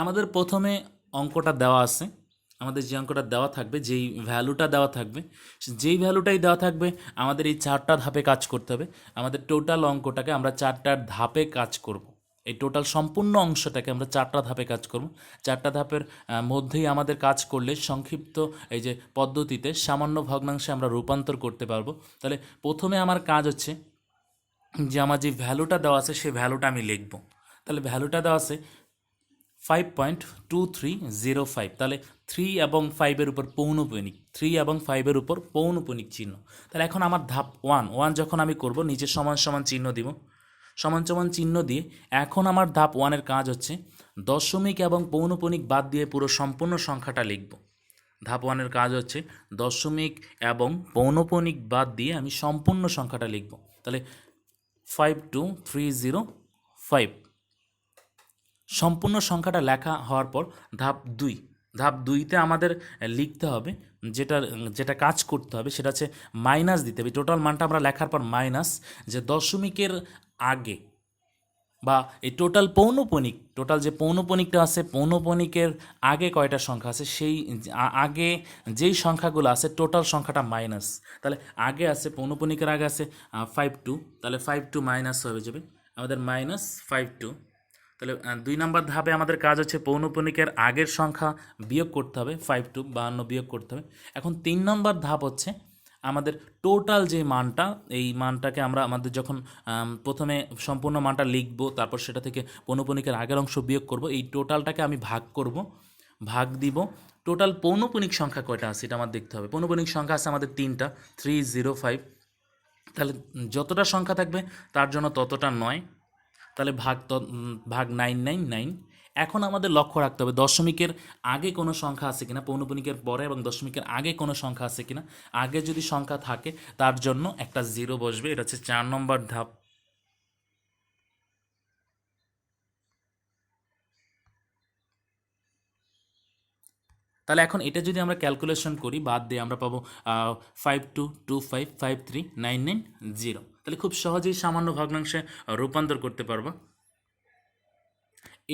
আমাদের প্রথমে অঙ্কটা দেওয়া আছে, আমাদের যে অঙ্কটা দেওয়া থাকবে, যেই ভ্যালুটা দেওয়া থাকবে, যেই ভ্যালুটাই দেওয়া থাকবে আমাদের এই 4টা ধাপে কাজ করতে হবে। আমাদের টোটাল অঙ্কটাকে আমরা 4টা ধাপে কাজ করব। এই টোটাল সম্পূর্ণ অংশটাকে আমরা 4টা ধাপে কাজ করব। 4টা ধাপের মধ্যেই আমাদের কাজ করলে সংক্ষিপ্ত এই যে পদ্ধতিতে সামান্য ভগ্নাংশে আমরা রূপান্তর করতে পারবো। তাহলে প্রথমে আমার কাজ হচ্ছে যে আমার যে ভ্যালুটা দেওয়া আছে সেই ভ্যালুটা আমি লিখব। তাহলে ভ্যালুটা দেওয়া আছে 5.2305। তাহলে 3 এবং 5-এর উপর পৌনঃপুনিক, 3 এবং 5-এর উপর পৌনঃপুনিক চিহ্ন। তাহলে এখন আমার ধাপ 1 যখন আমি করব, নিচে সমান সমান চিহ্ন দিব, সমান সমান চিহ্ন দিয়ে এখন আমার ধাপ 1-এর কাজ হচ্ছে দশমিক এবং পৌনঃপুনিক বাদ দিয়ে পুরো সম্পূর্ণ সংখ্যাটা লিখব। ধাপ 1-এর কাজ হচ্ছে দশমিক এবং পৌনঃপুনিক বাদ দিয়ে আমি সম্পূর্ণ সংখ্যাটা লিখব। তাহলে 52305 সম্পূর্ণ সংখ্যাটা লেখা হওয়ার পর ধাপ 2তে আমাদের লিখতে হবে, যেটা কাজ করতে হবে সেটা হচ্ছে মাইনাস দিতে হবে। টোটাল মানটা আমরা লেখার পর মাইনাস যে দশমিকের আগে বা এই টোটাল যে পৌনঃপুনিকটা আছে, পৌনঃপুনিকের আগে কয়টা সংখ্যা আছে সেই আগে যেই সংখ্যাগুলো আছে টোটাল সংখ্যাটা মাইনাস। তাহলে আগে আছে পৌনঃপুনিকের আগে আছে 52, তাহলে 52 মাইনাস হয়ে যাবে আমাদের -52। তাহলে 2 নম্বর ধাপে আমাদের কাজ হচ্ছে পৌনঃপুনিকের আগের সংখ্যা বিয়োগ করতে হবে, 52 বিয়োগ করতে হবে। এখন 3 নম্বর ধাপ হচ্ছে আমাদের টোটাল যে মানটা, এই মানটাকে আমরা আমাদের যখন প্রথমে সম্পূর্ণ মানটা লিখব, তারপর সেটা থেকে পৌনঃপুনিকের আগের অংশ বিয়োগ করব, এই টোটালটাকে আমি ভাগ দিব টোটাল পৌনঃপুনিক সংখ্যা কয়টা আছে এটা আমার দেখতে হবে। পৌনঃপুনিক সংখ্যা আছে আমাদের 3টা, 305। তাহলে যতটা সংখ্যা থাকবে তার জন্য ততটা 9, তাহলে ভাগ 999। এখন আমাদের লক্ষ্য রাখতে হবে দশমিকের আগে কোনো সংখ্যা আছে কিনা, পৌনঃপুনিকের পরে এবং দশমিকের আগে কোনো সংখ্যা আছে কিনা। আগে যদি সংখ্যা থাকে তার জন্য একটা 0 বসবে, এটা হচ্ছে 4 নম্বর ধাপ। তাহলে এখন এটা যদি আমরা ক্যালকুলেশন করি, বাদ দিয়ে আমরা পাবো 5225539990। তাহলে খুব সহজেই সামান্য ভগ্নাংশে রূপান্তর করতে পারবো।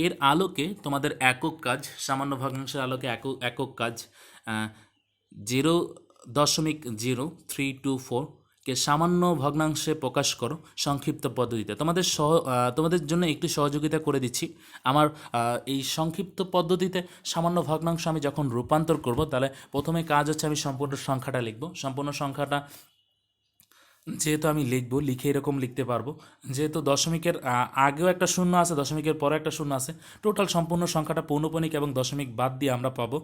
এর আলোকে তোমাদের একক কাজ, সামান্য ভগ্নাংশের আলোকে একক কাজ 0.0324 কে সামান্য ভগ্নাংশে প্রকাশ করো সংক্ষিপ্ত পদ্ধতিতে। তোমাদের জন্য একটু সহযোগিতা করে দিচ্ছি। আমার এই সংক্ষিপ্ত পদ্ধতিতে সামান্য ভগ্নাংশ আমি যখন রূপান্তর করব, তাহলে প্রথমে কাজ হচ্ছে আমি সম্পূর্ণ সংখ্যাটা লিখব। সম্পূর্ণ সংখ্যাটা যেহেতু আমি লিখে এরকম লিখতে পারবো, যেহেতু দশমিকের আগেও একটা শূন্য আছে, দশমিকের পরে একটা শূন্য আছে, টোটাল সম্পূর্ণ সংখ্যাটা পৌনঃপুনিক এবং দশমিক বাদ দিয়ে আমরা পাবো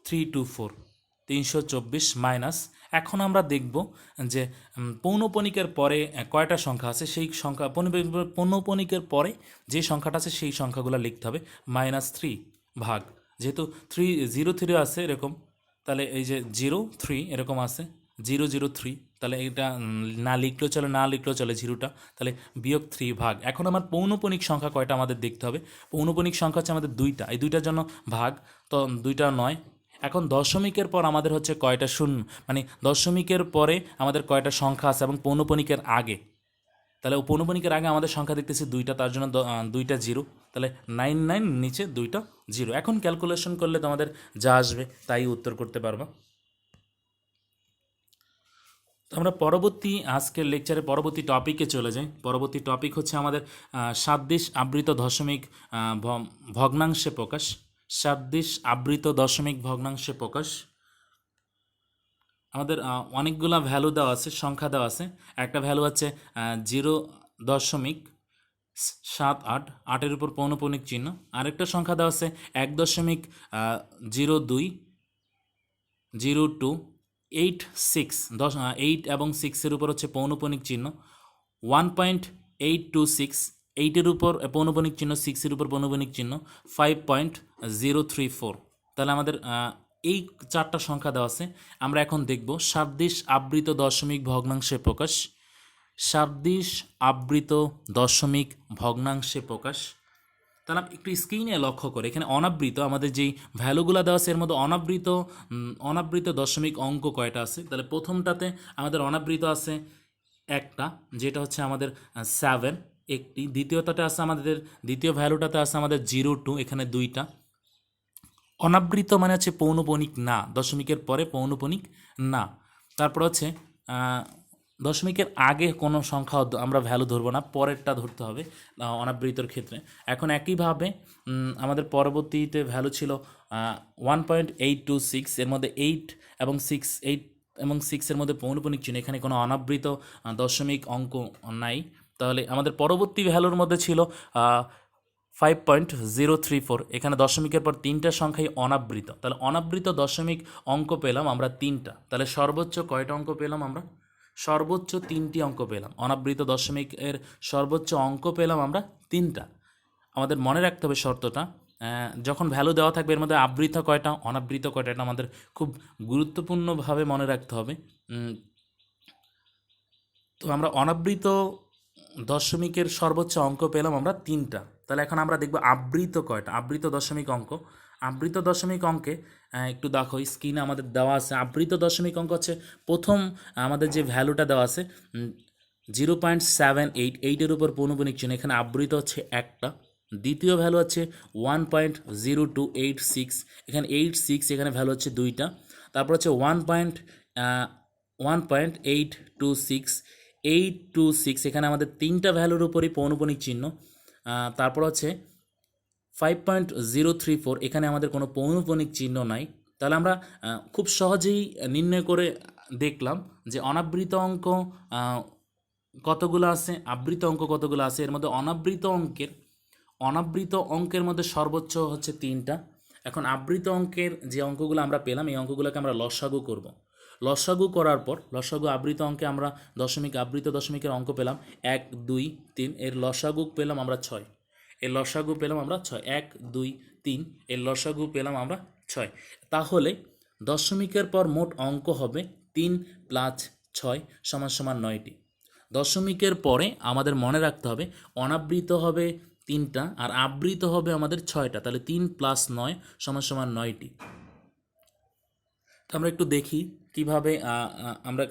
324 মাইনাস। এখন আমরা দেখব যে পৌনঃপুনিকের পরে কয়টা সংখ্যা আছে, সেই সংখ্যা পৌনঃপুনিকের পরে যে সংখ্যাটা আছে সেই সংখ্যাগুলো লিখতে হবে। -3 ভাগ, যেহেতু 303 আছে এরকম, তাহলে এই যে 03 এরকম আছে 003, তাহলে এটা না লিখলেও চলে 0টা, তাহলে বিয়োগ 3 ভাগ। এখন আমার পৌনঃপুনিক সংখ্যা কয়টা আমাদের দেখতে হবে। পৌনঃপুনিক সংখ্যা হচ্ছে আমাদের 2টা, এই 2টার জন্য ভাগ, তো 2টা 9। এখন দশমিকের পর আমাদের হচ্ছে কয়টা শূন্য, মানে দশমিকের পরে আমাদের কয়টা সংখ্যা আছে এবং পৌনঃপুনিকের আগে, তাহলে পৌনঃপুনিকের আগে আমাদের সংখ্যা দেখতেছি 2টা, তার জন্য 2টা 0, তাহলে 99 নিচে 2টা 0। এখন ক্যালকুলেশন করলে তোমাদের যা আসবে তাই উত্তর করতে পারবা। তো আমরা আজকের লেকচারে পরবর্তী টপিকে চলে যাই। পরবর্তী টপিক হচ্ছে আমাদের সাদৃশ আবৃত দশমিক ভগ্নাংশে প্রকাশ। সাদৃশ আবৃত দশমিক ভগ্নাংশে প্রকাশ। আমাদের অনেকগুলা ভ্যালু দেওয়া আছে, সংখ্যা দেওয়া আছে। একটা ভ্যালু হচ্ছে 0.78, 8-এর উপর পৌনঃপুনিক চিহ্ন। আরেকটা সংখ্যা দেওয়া আছে 1.020286, 8 এবং 6-এর উপর হচ্ছে পৌনঃপুনিক চিহ্ন। 1.826 8-এর উপর পৌনঃপুনিক চিহ্ন, 6-এর উপর পৌনঃপুনিক চিহ্ন, 5.034। তাহলে আমাদের এই 4টা সংখ্যা দেওয়া আছে। আমরা এখন দেখব সাদৃশ আবৃত দশমিক ভগ্নাংশে প্রকাশ। সাদৃশ আবৃত দশমিক ভগ্নাংশে প্রকাশ। তাহলে একটু স্ক্রিনে লক্ষ্য করে এখানে অনাবৃত আমাদের যেই ভ্যালুগুলো দেওয়া আছে এর মধ্যে অনাবৃত দশমিক অঙ্ক কয়টা আছে। তাহলে প্রথমটাতে আমাদের অনাবৃত আছে একটা, যেটা হচ্ছে আমাদের 7 একটি। দ্বিতীয়টাতে আছে আমাদের, দ্বিতীয় ভ্যালুটাতে আছে আমাদের 0.2, এখানে 2টা। অনাবৃত মানে হচ্ছে পৌনঃপুনিক না, দশমিকের পরে পৌনঃপুনিক না। তারপর হচ্ছে দশমিকের আগে কোনো সংখ্যা আমরা ভ্যালু ধরবো না, পরেরটা ধরতে হবে অনাবৃতর ক্ষেত্রে। এখন একইভাবে আমাদের পরবর্তীতে ভ্যালু ছিল 1.826, এর মধ্যে 8 এবং 6 এর মধ্যে পৌনঃপুনিক চিহ্ন, এখানে কোনো অনাবৃত দশমিক অঙ্ক নাই। তাহলে আমাদের পরবর্তী ভ্যালুর মধ্যে ছিল 5.034, এখানে দশমিকের পর 3টা সংখ্যাই অনাবৃত। তাহলে অনাবৃত দশমিক অঙ্ক পেলাম আমরা 3টা। তাহলে সর্বোচ্চ কয়টা অঙ্ক পেলাম আমরা? সর্বোচ্চ 3টি অঙ্ক পেলাম। অনাবৃত দশমিকের সর্বোচ্চ অঙ্ক পেলাম আমরা 3টা। আমাদের মনে রাখতে হবে শর্তটা, যখন ভ্যালু দেওয়া থাকবে এর মধ্যে আবৃত কয়টা, অনাবৃত কয়টা, এটা আমাদের খুব গুরুত্বপূর্ণভাবে মনে রাখতে হবে। তো আমরা অনাবৃত দশমিকের সর্বোচ্চ অঙ্ক পেলাম আমরা 3টা। তাহলে এখন আমরা দেখব আবৃত কয়টা, আবৃত দশমিক অঙ্ক। আবৃত দশমিক অঙ্কে একটু দেখো স্ক্রিনে আমাদের দেওয়া আছে। আবৃত দশমিক অঙ্ক হচ্ছে প্রথম আমাদের যে ভ্যালুটা দেওয়া আছে 0.788, 8-এর উপর পৌনঃপুনিক চিহ্ন, এখানে আবৃত হচ্ছে একটা। দ্বিতীয় ভ্যালু হচ্ছে 1.0286, এখানে 86, এখানে ভ্যালু হচ্ছে 2টা। তারপর হচ্ছে 1.826, এখানে আমাদের 3টা ভ্যালুর উপরই পৌনঃপুনিক চিহ্ন। তারপর হচ্ছে 5.034, এখানে আমাদের কোনো পৌনঃপুনিক চিহ্ন নাই। তাহলে আমরা খুব সহজেই নির্ণয় করে দেখলাম যে অনাবৃত অঙ্ক কতগুলো আছে, আবৃত অঙ্ক কতগুলো আছে। এর মধ্যে অনাবৃত অঙ্কের মধ্যে সর্বোচ্চ হচ্ছে 3টা। এখন আবৃত অঙ্কের যে অঙ্কগুলো আমরা পেলাম এই অঙ্কগুলোকে আমরা লসাগু করব। লসাগু করার পর লসাগু আবৃত অঙ্কে আমরা আবৃত দশমিকের অঙ্ক পেলাম 1, 2, 3, এর লসাগু পেলাম আমরা 6। এর লসাগু পেলাম আমরা 6, 1, 2, 3, এর লসাগু পেলাম আমরা 6। তাহলে দশমিকের পর মোট অঙ্ক হবে 3 + 6 = 9টি। দশমিকের পরে আমাদের মনে রাখতে হবে অনাবৃত হবে 3টা আর আবৃত হবে আমাদের 6টা। তাহলে 3 + 9 = 9টি। তো আমরা একটু দেখি কিভাবে আমরা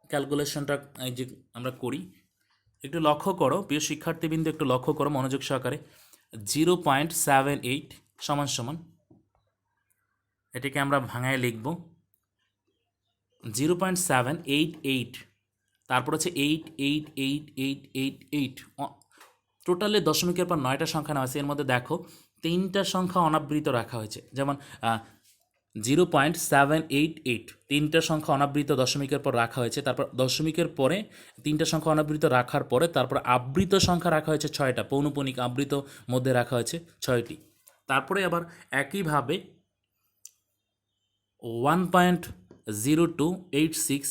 ক্যালকুলেশনটা এই যে আমরা করি। একটু লক্ষ্য করো প্রিয় শিক্ষার্থীবৃন্দ, একটু লক্ষ্য করো মনোযোগ সহকারে। 0.78 সমান এটাকে আমরা ভাঙায় লিখব 0.788, তারপর হচ্ছে 8888888। টোটালে দশমিকের পর 9টা সংখ্যা নেওয়া আছে। এর মধ্যে দেখো 3টা সংখ্যা অনাবৃত রাখা হয়েছে, যেমন 0.788, 3টা সংখ্যা অনাবৃত দশমিকের পর রাখা হয়েছে। তারপর দশমিকের পরে 3টা সংখ্যা অনাবৃত রাখার পরে তারপর আবৃত সংখ্যা রাখা হয়েছে 6টা, পৌনঃপুনিক আবৃত মধ্যে রাখা হয়েছে 6টি। তারপরে আবার একইভাবে 1.0286,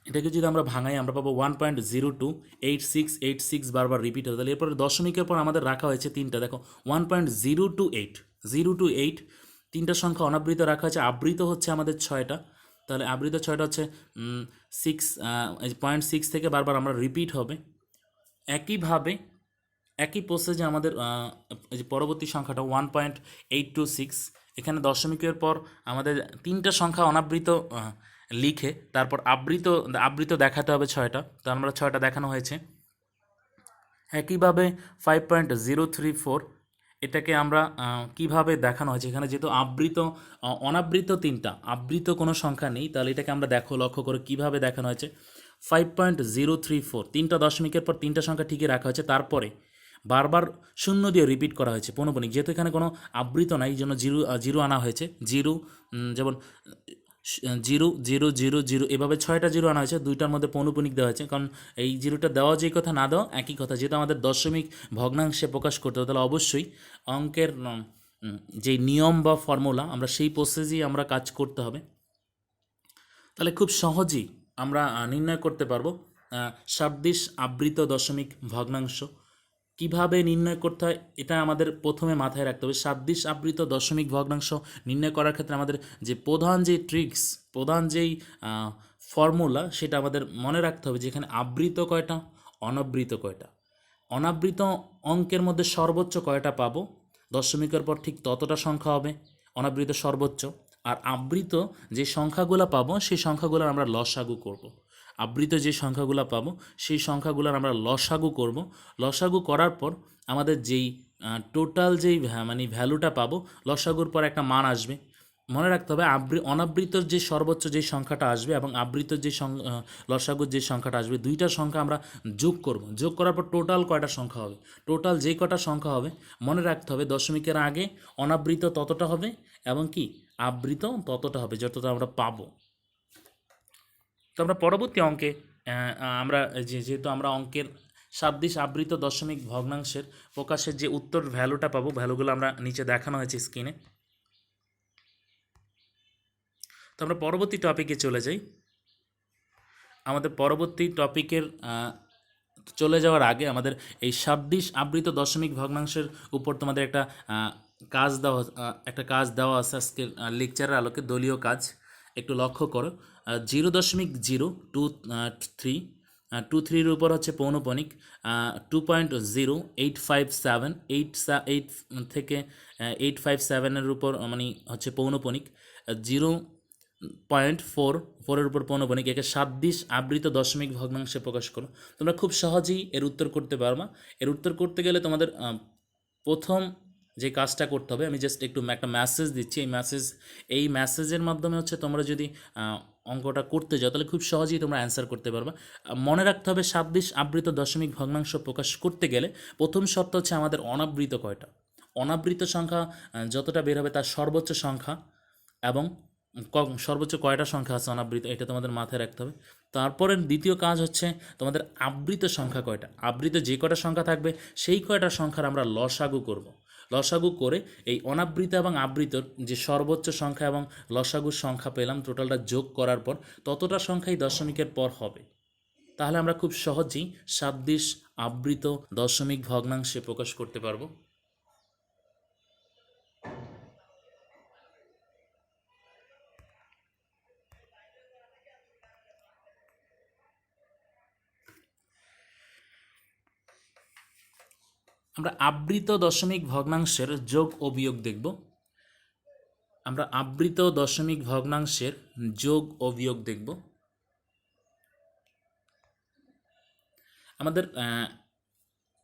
এটাকে যদি আমরা ভাঙাই আমরা পাবো 1.028686 বারবার রিপিট হবে। তাহলে এরপরে দশমিকের পর আমাদের রাখা হয়েছে 3টা। দেখো 1.028, 3টা সংখ্যা অনাবৃত রাখা হয়েছে, আবৃত হচ্ছে আমাদের 6টা। তাহলে আবৃত 6টা হচ্ছে 0.6 থেকে বারবার আমরা রিপিট হবে। একইভাবে একই প্রসেসে আমাদের পরবর্তী সংখ্যাটা 1.826, এখানে দশমিকের পর আমাদের 3টা সংখ্যা অনাবৃত লিখে তারপর আবৃত দেখাতে হবে 6টা। তো আমরা 6টা দেখানো হয়েছে। একইভাবে 5.034, এটাকে আমরা কিভাবে দেখানো হয়েছে, এখানে যেহেতু অনাবৃত 3টা, আবৃত কোনো সংখ্যা নেই, তাহলে এটাকে আমরা লক্ষ্য করে কিভাবে দেখানো হয়েছে। 5.034, 3টা দশমিকের পর 3টা সংখ্যা ঠিকই রাখা হয়েছে, তারপরে বারবার শূন্য দিয়ে রিপিট করা হয়েছে পৌনঃপুনিক। যেহেতু এখানে কোনো আবৃত নাই এই জন্য জিরো আনা হয়েছে। যেমন 0.0.0.0 এভাবে 6টা 0 আনা হয়েছে, 2টার মধ্যে পৌনঃপুনিক দেওয়া হয়েছে। কারণ এই 0টা দেওয়া যেই কথা না দেওয়া একই কথা, যেহেতু আমাদের দশমিক ভগ্নাংশে প্রকাশ করতে হবে, তাহলে অবশ্যই অঙ্কের যে নিয়ম বা ফর্মুলা আমরা সেই প্রসেসেই আমরা কাজ করতে হবে। তাহলে খুব সহজেই আমরা নির্ণয় করতে পারবো সাদৃশ আবৃত দশমিক ভগ্নাংশ কিভাবে নির্ণয় করতে হয় এটা আমাদের প্রথমে মাথায় রাখতে হবে। সাদৃশ আবৃত দশমিক ভগ্নাংশ নির্ণয় করার ক্ষেত্রে আমাদের যে প্রধান যে ট্রিক্স, প্রধান যেই ফর্মুলা সেটা আমাদের মনে রাখতে হবে যে এখানে আবৃত কয়টা, অনাবৃত কয়টা। অনাবৃত অঙ্কের মধ্যে সর্বোচ্চ কয়টা পাবো, দশমিকের পর ঠিক ততটা সংখ্যা হবে অনাবৃত সর্বোচ্চ। আর আবৃত যে সংখ্যাগুলো পাবো সেই সংখ্যাগুলোর আমরা লসাগু করব। আবৃত যে সংখ্যাগুলো পাবো সেই সংখ্যাগুলোর আমরা লসাগু করব। লসাগু করার পর আমাদের যেই টোটাল যেই মানে ভ্যালুটা পাবো, লসাগুর পর একটা মান আসবে। মনে রাখতে হবে অনাবৃতর যে সর্বোচ্চ যে সংখ্যাটা আসবে এবং আবৃতর যে লসাগুর যে সংখ্যাটা আসবে, দুইটা সংখ্যা আমরা যোগ করব। যোগ করার পর টোটাল কয়টা সংখ্যা হবে, টোটাল যে কটা সংখ্যা হবে মনে রাখতে হবে দশমিকের আগে অনাবৃত ততটা হবে এবং কি আবৃত ততটা হবে যতটা আমরা পাবো। তো আমরা পরবর্তী অঙ্কে আমরা যেহেতু আমরা অঙ্কের সাদৃশ আবৃত দশমিক ভগ্নাংশের প্রকাশের যে উত্তর ভ্যালুটা পাবো, ভ্যালুগুলো আমরা নিচে দেখানো হয়েছে স্ক্রিনে। তো আমরা পরবর্তী টপিকে চলে যাই। আমাদের পরবর্তী টপিকের চলে যাওয়ার আগে আমাদের এই সাদৃশ আবৃত দশমিক ভগ্নাংশের উপর তোমাদের একটা কাজ দেওয়া আছে আজকের লেকচারের আলোকে, দলীয় কাজ। একটু লক্ষ্য করো, 0.023 23 উপর হচ্ছে পৌনপণিক, 2.0857 8 থেকে 857 উপর মানে হচ্ছে পৌনপণিক, 0.44 উপর পৌনপণিক, একে সাদৃশ আবৃত দশমিক ভগ্নাংশে প্রকাশ করো। তোমরা খুব সহজেই এর উত্তর করতে পারবা। এর উত্তর করতে গেলে তোমাদের প্রথম যে কাজটা করতে হবে, আমি জাস্ট একটু একটা মেসেজ দিচ্ছি। এই মেসেজের মাধ্যমে হচ্ছে তোমরা যদি অঙ্কটা করতে যাও তাহলে খুব সহজেই তোমরা অ্যান্সার করতে পারবা। মনে রাখতে হবে সাদৃশ আবৃত দশমিক ভগ্নাংশ প্রকাশ করতে গেলে প্রথম শর্ত হচ্ছে আমাদের অনাবৃত কয়টা। অনাবৃত সংখ্যা যতটা বের হবে তার সর্বোচ্চ সংখ্যা এবং সর্বোচ্চ কয়টা সংখ্যা আছে অনাবৃত, এটা তোমাদের মাথায় রাখতে হবে। তারপরে দ্বিতীয় কাজ হচ্ছে তোমাদের আবৃত সংখ্যা কয়টা। আবৃত যে কয়টা সংখ্যা থাকবে সেই কয়টা সংখ্যার আমরা লসাগু করব। লসাগু করে এই অনাবৃত এবং আবৃতর যে সর্বোচ্চ সংখ্যা এবং লসাগুর সংখ্যা পেলাম, টোটালটা যোগ করার পর ততটা সংখ্যাই দশমিকের পর হবে। তাহলে আমরা খুব সহজেই সাদৃশ আবৃত দশমিক ভগ্নাংশে প্রকাশ করতে পারবো। আমরা আবৃত দশমিক ভগ্নাংশের যোগ ও বিয়োগ দেখব। আমরা আবৃত দশমিক ভগ্নাংশের যোগ ও বিয়োগ দেখব। আমাদের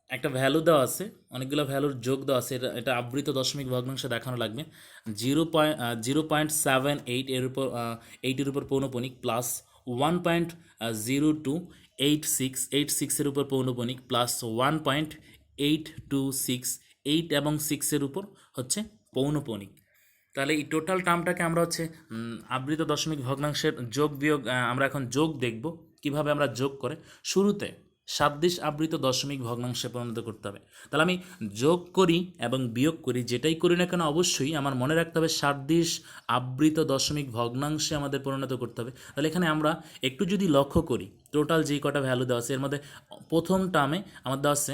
একটা ভ্যালু দেওয়া আছে, অনেকগুলো ভ্যালুর যোগ দেওয়া আছে। এটা আবৃত দশমিক ভগ্নাংশে দেখানো লাগবে। 0.78 এর উপর পৌনপণিক প্লাস 1.0286 উপর পৌনপণিক প্লাস 1.826 8 এবং 6 উপর হচ্ছে পৌনপণিক। তাহলে এই টোটাল টার্মটাকে আমরা হচ্ছে আবৃত দশমিক ভগ্নাংশের যোগ বিয়োগ আমরা এখন যোগ দেখব কিভাবে আমরা যোগ করে শুরুতে সাদৃশ আবৃত দশমিক ভগ্নাংশে পরিণত করতে হবে। তাহলে আমি যোগ করি এবং বিয়োগ করি, যেটাই করি না কেন অবশ্যই আমার মনে রাখতে হবে সাদৃশ আবৃত দশমিক ভগ্নাংশে আমাদের পরিণত করতে হবে। তাহলে এখানে আমরা একটু যদি লক্ষ্য করি, টোটাল যেই কটা ভ্যালু দেওয়া আছে এর মধ্যে প্রথম টার্মে আমার দেওয়া আছে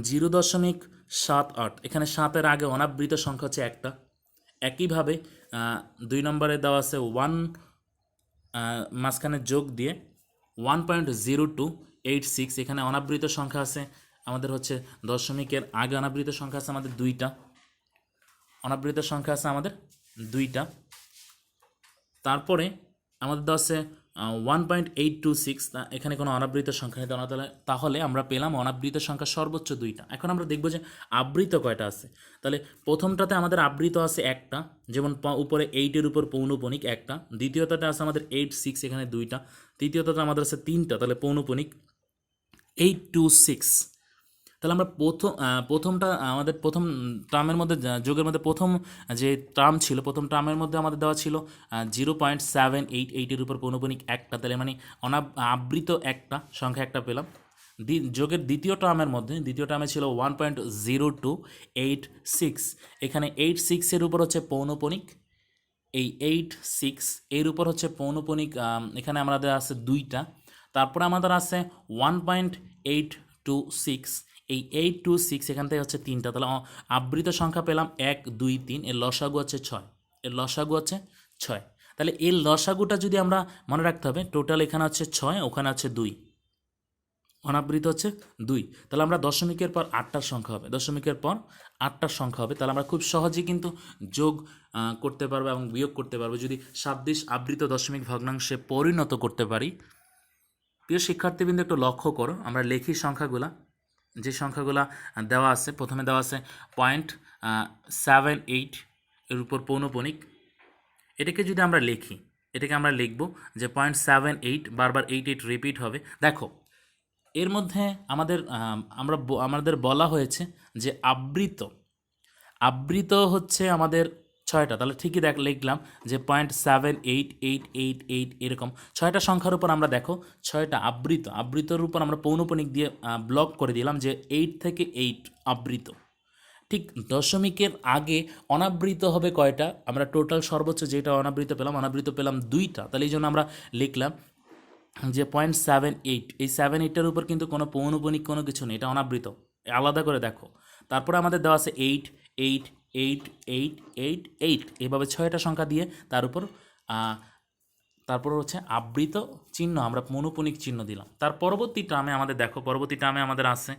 0.78, এখানে 7-এর আগে অনাবৃত সংখ্যা হচ্ছে একটা। একইভাবে 2 নম্বরে দেওয়া আছে 1, মাঝখানে যোগ দিয়ে 1.0286, এখানে অনাবৃত সংখ্যা আছে আমাদের হচ্ছে দশমিকের আগে অনাবৃত সংখ্যা আছে আমাদের 2টা, অনাবৃত সংখ্যা আছে আমাদের 2টা। তারপরে আমাদের দেওয়া আছে 1.826, এখানে কোনো অনাবৃত সংখ্যা নেই, তাহলে আমরা পেলাম অনাবৃত সংখ্যা সর্বোচ্চ 2টা। এখন আমরা দেখব যে আবৃত কয়টা আছে। তাহলে প্রথমটাতে আমাদের আবৃত আছে একটা, যেমন উপরে 8-এর উপর পৌনপণিক একটা। দ্বিতীয়টাতে আছে আমাদের 86, এখানে 2টা। তৃতীয়টাতে আমাদের আছে 3টা, তাহলে পৌনপণিক 826। তাহলে আমরা প্রথমটা আমাদের প্রথম টার্মের মধ্যে যোগের মধ্যে প্রথম যে টার্ম ছিল, প্রথম টার্মের মধ্যে আমাদের দেওয়া ছিল 0.788-এর উপর পৌনপণিক একটা, তাহলে মানে আবৃত একটা সংখ্যা একটা পেলাম। যোগের দ্বিতীয় টার্মে ছিল 1.0286, এখানে 86-এর উপর হচ্ছে পৌনপণিক, এই 86 এর উপর হচ্ছে পৌনপণিক, এখানে আমাদের আছে 2টা, তারপরে আমাদের আছে 1.826, এই 826 এখান থেকে হচ্ছে 3টা, তাহলে আবৃত সংখ্যা পেলাম 1 2 3, এর লসাগু হচ্ছে 6, এর লসাগু হচ্ছে 6। তাহলে এর লসাগুটা যদি আমরা মনে রাখতে হবে, টোটাল এখানে হচ্ছে 6, ওখানে আছে 2, অনাবৃত হচ্ছে 2। তাহলে আমরা দশমিকের পর 8টার সংখ্যা হবে, দশমিকের পর 8টার সংখ্যা হবে, তাহলে আমরা খুব সহজেই কিন্তু যোগ করতে পারবো এবং বিয়োগ করতে পারবো যদি সাদৃশ আবৃত দশমিক ভগ্নাংশে পরিণত করতে পারি। প্রিয় শিক্ষার্থীবৃন্দ একটু লক্ষ্য করো, আমরা লেখি সংখ্যাগুলা, যে সংখ্যাগুলা দেওয়া আছে, প্রথমে দেওয়া আছে 0.78 এর উপর পৌনপণিক, এটাকে যদি আমরা লিখি, এটাকে আমরা লিখব যে 0.78, বারবার 88 রিপিট হবে। দেখো এর মধ্যে আমাদের বলা হয়েছে যে আবৃত হচ্ছে আমাদের 6টা, তাহলে ঠিকই লিখলাম যে 0.7888 এরকম 6টা সংখ্যার উপর আমরা দেখো 6টা আবৃতর উপর আমরা পৌনপণিক দিয়ে ব্লক করে দিলাম যে 8 থেকে 8 আবৃত। ঠিক দশমিকের আগে অনাবৃত হবে কয়টা, আমরা টোটাল সর্বোচ্চ যেটা অনাবৃত পেলাম 2টা, তাহলে এই জন্য আমরা লিখলাম যে 0.78, এই 78টার উপর কিন্তু কোনো পৌনপণিক কোনো কিছু নেই, এটা অনাবৃত, আলাদা করে দেখো। তারপরে আমাদের দেওয়া আছে 8 8 8 8 8 8, এভাবে 6টা সংখ্যা দিয়ে তারপর হচ্ছে আবৃত চিহ্ন, আমরা পৌনপণিক চিহ্ন দিলাম। তার পরবর্তী টার্মে আমাদের দেখো, পরবর্তী টার্মে আমাদের আছে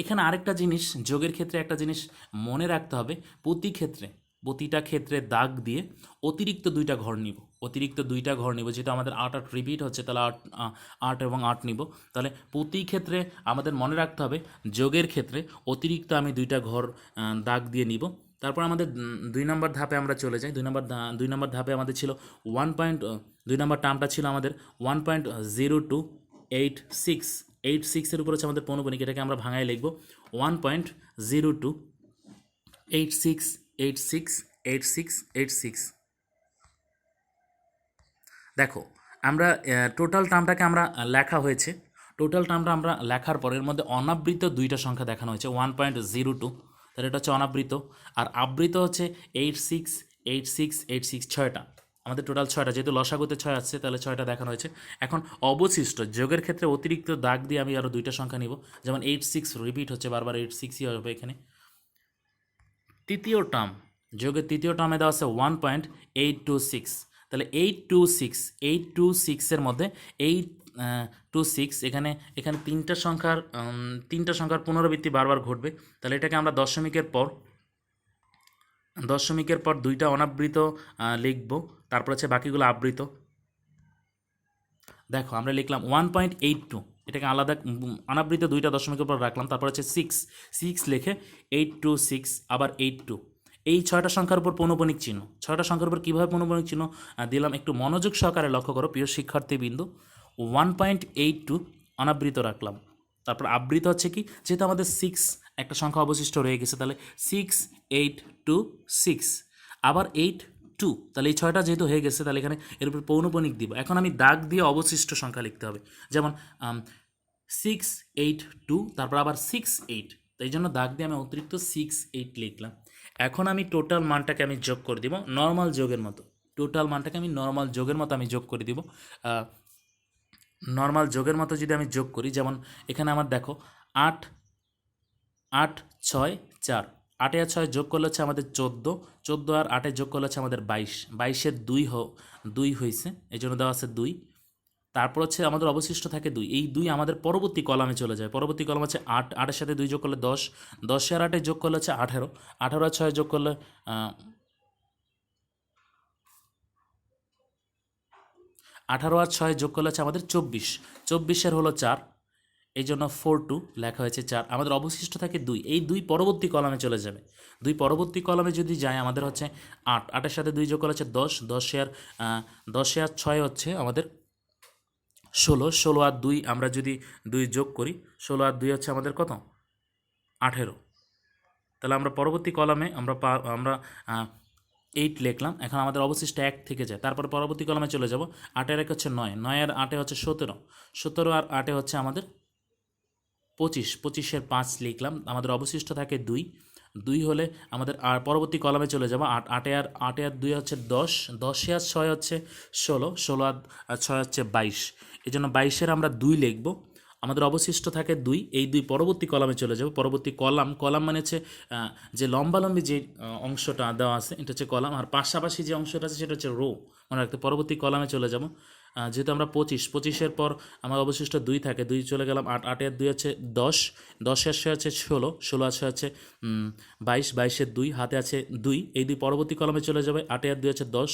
এখানে আরেকটা জিনিস, যোগের ক্ষেত্রে একটা জিনিস মনে রাখতে হবে, প্রতিটা ক্ষেত্রে দাগ দিয়ে অতিরিক্ত 2টা ঘর নিব, যেটা আমাদের 8 8 রিপিট হচ্ছে, তাহলে 8 এবং 8 নিব। তাহলে প্রতি ক্ষেত্রে আমাদের মনে রাখতে হবে, যোগের ক্ষেত্রে অতিরিক্ত আমি 2টা ঘর দাগ দিয়ে নিব। তারপর আমাদের 2 নম্বর ধাপে আমরা চলে যাই। 2 নম্বর ধাপে আমাদের ছিল 2 নম্বর টার্মটা ছিল আমাদের 1.0286, 86 উপর হচ্ছে আমাদের পৌনপণিক, এটাকে আমরা ভাঙায় লিখব 1.0286868686। দেখো আমরা টোটাল টার্মটাকে আমরা লেখা হয়েছে, টোটাল টার্মটা আমরা লেখার পর এর মধ্যে অনাবৃত 2টা সংখ্যা দেখানো হয়েছে 1.02, তাহলে এটা হচ্ছে অনাবৃত, আর আবৃত হচ্ছে 86 6টা, আমাদের টোটাল 6টা, যেহেতু লসাগুতে 6 আসছে তাহলে 6টা দেখানো হয়েছে। এখন অবশিষ্ট যোগের ক্ষেত্রে অতিরিক্ত দাগ দিয়ে আমি আরও 2টা সংখ্যা নিব, যেমন 86 রিপিট হচ্ছে, বারবার 86ই হবে এখানে। তৃতীয় টার্ম, যোগের তৃতীয় টার্মে দেওয়া আছে 1.826, তাহলে 826 এর মধ্যে 826, এখানে 3টা সংখ্যার পুনরাবৃত্তি বারবার ঘটবে, তাহলে এটাকে আমরা দশমিকের পর 2টা অনাবৃত লিখব, তারপর হচ্ছে বাকিগুলো আবৃত। দেখো আমরা লিখলাম 1.82, এটাকে আলাদা অনাবৃত 2টা দশমিকের পর রাখলাম, তারপর হচ্ছে 6 লিখে 826, আবার 82, এই 6টা সংখ্যার উপর পৌনপণিক চিহ্ন। 6টা সংখ্যার উপর কীভাবে পৌনপণিক চিহ্ন দিলাম একটু মনোযোগ সহকারে লক্ষ্য করো প্রিয় শিক্ষার্থীবৃন্দ। 1.82 অনাবৃত রাখলাম, তারপর আবৃত হচ্ছে কি, যেহেতু আমাদের 6 একটা সংখ্যা অবশিষ্ট রয়ে গেছে, তাহলে 6826, আবার 82, তাহলে এই 6টা যেহেতু হয়ে গেছে, তাহলে এখানে এর উপর পৌনপণিক দিব। এখন আমি দাগ দিয়ে অবশিষ্ট সংখ্যা লিখতে হবে, যেমন 682, তারপর আবার 68, তো এই জন্য দাগ দিয়ে আমি অতিরিক্ত 68 লিখলাম। এখন আমি টোটাল মানটাকে আমি যোগ করে দিব নর্মাল যোগের মতো, আমি যোগ করে দিব। নর্মাল যোগের মতো যদি আমি যোগ করি, যেমন এখানে আমার দেখো 8 8 6 4, 8 আর 6 যোগ করলে হচ্ছে আমাদের 14 আর 8 যোগ করলে হচ্ছে আমাদের 22-এর 2 হয়েছে, এই জন্য দেওয়া আছে 2। তারপর হচ্ছে আমাদের অবশিষ্ট থাকে 2, এই 2 আমাদের পরবর্তী কলামে চলে যায়, পরবর্তী কলাম হচ্ছে 8, 8-এর সাথে 2 যোগ করলে 10, 10 আর 8 যোগ করলে হচ্ছে 18, 18 আর 6 যোগ করলে 18 আর 6 যোগ করলে হচ্ছে আমাদের 24, 24-এর হলো 4, এই জন্য 42 লেখা হয়েছে 4, আমাদের অবশিষ্ট থাকে 2, এই 2 পরবর্তী কলামে চলে যাবে। 2 পরবর্তী কলামে যদি যায় আমাদের হচ্ছে 8, 8-এর সাথে 2 যোগ করলে হচ্ছে 10, 10 আর 6 হচ্ছে আমাদের 16, 16 আর 2 আমরা যদি 2 যোগ করি, 16 আর 2 হচ্ছে আমাদের কত, 18। তাহলে আমরা পরবর্তী কলামে আমরা 8 লিখলাম, এখন আমাদের অবশিষ্ট 1 থেকে যায়, তারপর পরবর্তী কলামে চলে যাব। 8 আর 1 হচ্ছে 9, 9 আর 8 হচ্ছে 17, 17 আর 8 হচ্ছে আমাদের 25, 25-এর 5 লিখলাম, আমাদের অবশিষ্ট থাকে 2, 2 হলে আমাদের আর পরবর্তী কলামে চলে যাবো। 8 আর 2 হচ্ছে 10, 10 আর 6 হচ্ছে 16, 16 আর 6 হচ্ছে 22। এই জন্য 22-এর আমরা 2 লিখব। আমাদের অবশিষ্ট থাকে 2, এই 2 পরবর্তী কলামে চলে যাবে। পরবর্তী কলাম মানে হচ্ছে যে লম্বালম্বি যে অংশটা দেওয়া আছে এটা হচ্ছে কলাম, আর পাশাপাশি যে অংশটা আছে সেটা হচ্ছে রো। মনে রাখতে পরবর্তী কলামে চলে যাব। যেহেতু আমরা 25-এর পর আমার অবশিষ্ট 2 থাকে, 2 চলে গেলাম। 8 আর 2 হচ্ছে 10, 10 আর 6 হচ্ছে 16, 16 আর 6 হচ্ছে 22, 22-এর 2 হাতে আছে 2, এই 2 পরবর্তী কলামে চলে যাবে। 8 আর 2 হচ্ছে 10,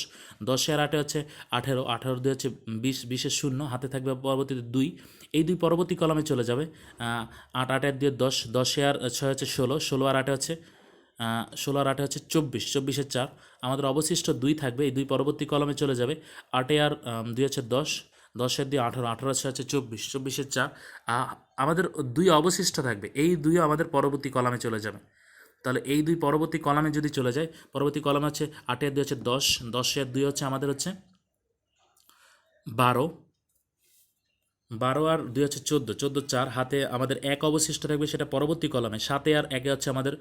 10 আর 8 হচ্ছে 18, 18 আর 2 হচ্ছে 20, 20-এর 0 হাতে থাকবে পরবর্তীতে 2, এই 2 পরবর্তী কলামে চলে যাবে। 8 আর 2 10, 10 আর 6 হচ্ছে 16, 16 আর 8 হচ্ছে 16 আর 8 হচ্ছে 24, 24-এর 4 আমাদের অবশিষ্ট 2 থাকবে। এই 2 পরবর্তী কলামে চলে যাবে। 8 আর 2 হচ্ছে 10, 10 আর 2 18, 18 আর 6 হচ্ছে 24, 24-এর 4 আমাদের 2 অবশিষ্ট থাকবে। এই 2 আমাদের পরবর্তী কলামে চলে যাবে। তাহলে এই 2 পরবর্তী কলামে যদি চলে যায়, পরবর্তী কলাম হচ্ছে 8 আর 2 হচ্ছে 10, 10 আর 2 হচ্ছে আমাদের হচ্ছে 12, 12 আর 2 হচ্ছে 14, 14 4 হাতে আমাদের 1 অবশিষ্ট থাকবে, সেটা পরবর্তী কলামে। 7 আর 1 হচ্ছে আমাদের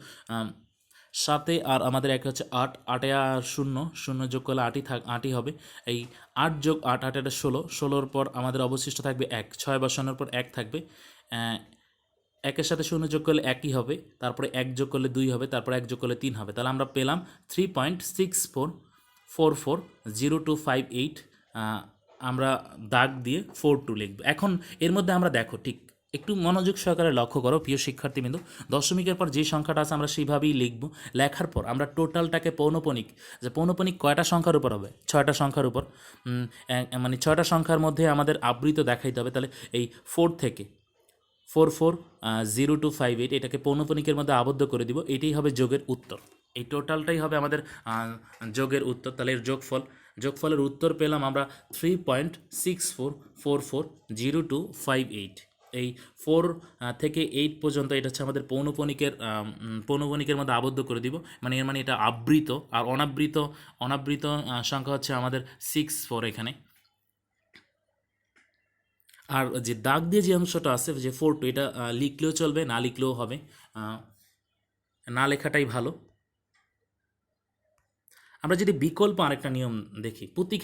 7 আর আমাদের 1 হচ্ছে 8, 8 আর 0, 0 যোগ করলে 8ই হবে। এই 8 যোগ 8, 8 এটা 16, 16-র পর আমাদের অবশিষ্ট থাকবে 1, 6 বসানোর পর 1 থাকবে। 1-এর সাথে 0 যোগ করলে 1ই হবে, তারপরে 1 যোগ করলে 2 হবে, তারপরে 1 যোগ করলে 3 হবে। তাহলে আমরা পেলাম 3.64440258। আমরা দাগ দিয়ে 42 লিখব। এখন এর মধ্যে আমরা দেখো ঠিক একটু মনোযোগ সহকারে লক্ষ্য করো প্রিয় শিক্ষার্থীবৃন্দ, দশমিকের পর যে সংখ্যাটা আছে আমরা সেইভাবেই লিখব। লেখার পর আমরা টোটালটাকে পৌনপণিক, যে পৌনপণিক কয়টা সংখ্যার উপর হবে, 6টা সংখ্যার উপর, মানে 6টা সংখ্যার মধ্যে আমাদের আবৃত দেখাইতে হবে। তাহলে এই 4 থেকে 440258 এটাকে পৌনপণিকের মধ্যে আবদ্ধ করে দিব। এটাই হবে যোগের উত্তর। এই টোটালটাই হবে আমাদের যোগের উত্তর। তাহলে এর যোগফলের উত্তর পেলাম আমরা 3.64440258। এই 4 থেকে 8 পর্যন্ত এটা হচ্ছে আমাদের পৌনপণিকের মধ্যে আবদ্ধ করে দিব। মানে এর মানে এটা আবৃত, আর অনাবৃত সংখ্যা হচ্ছে আমাদের 64 এখানে। আর যে দাগ দিয়ে যে অংশটা আছে যে 42, এটা লিখলেও চলবে, না লিখলেও হবে, না লেখাটাই ভালো। আমরা যদি বিকল্প আরেকটা নিয়ম দেখি, প্রতি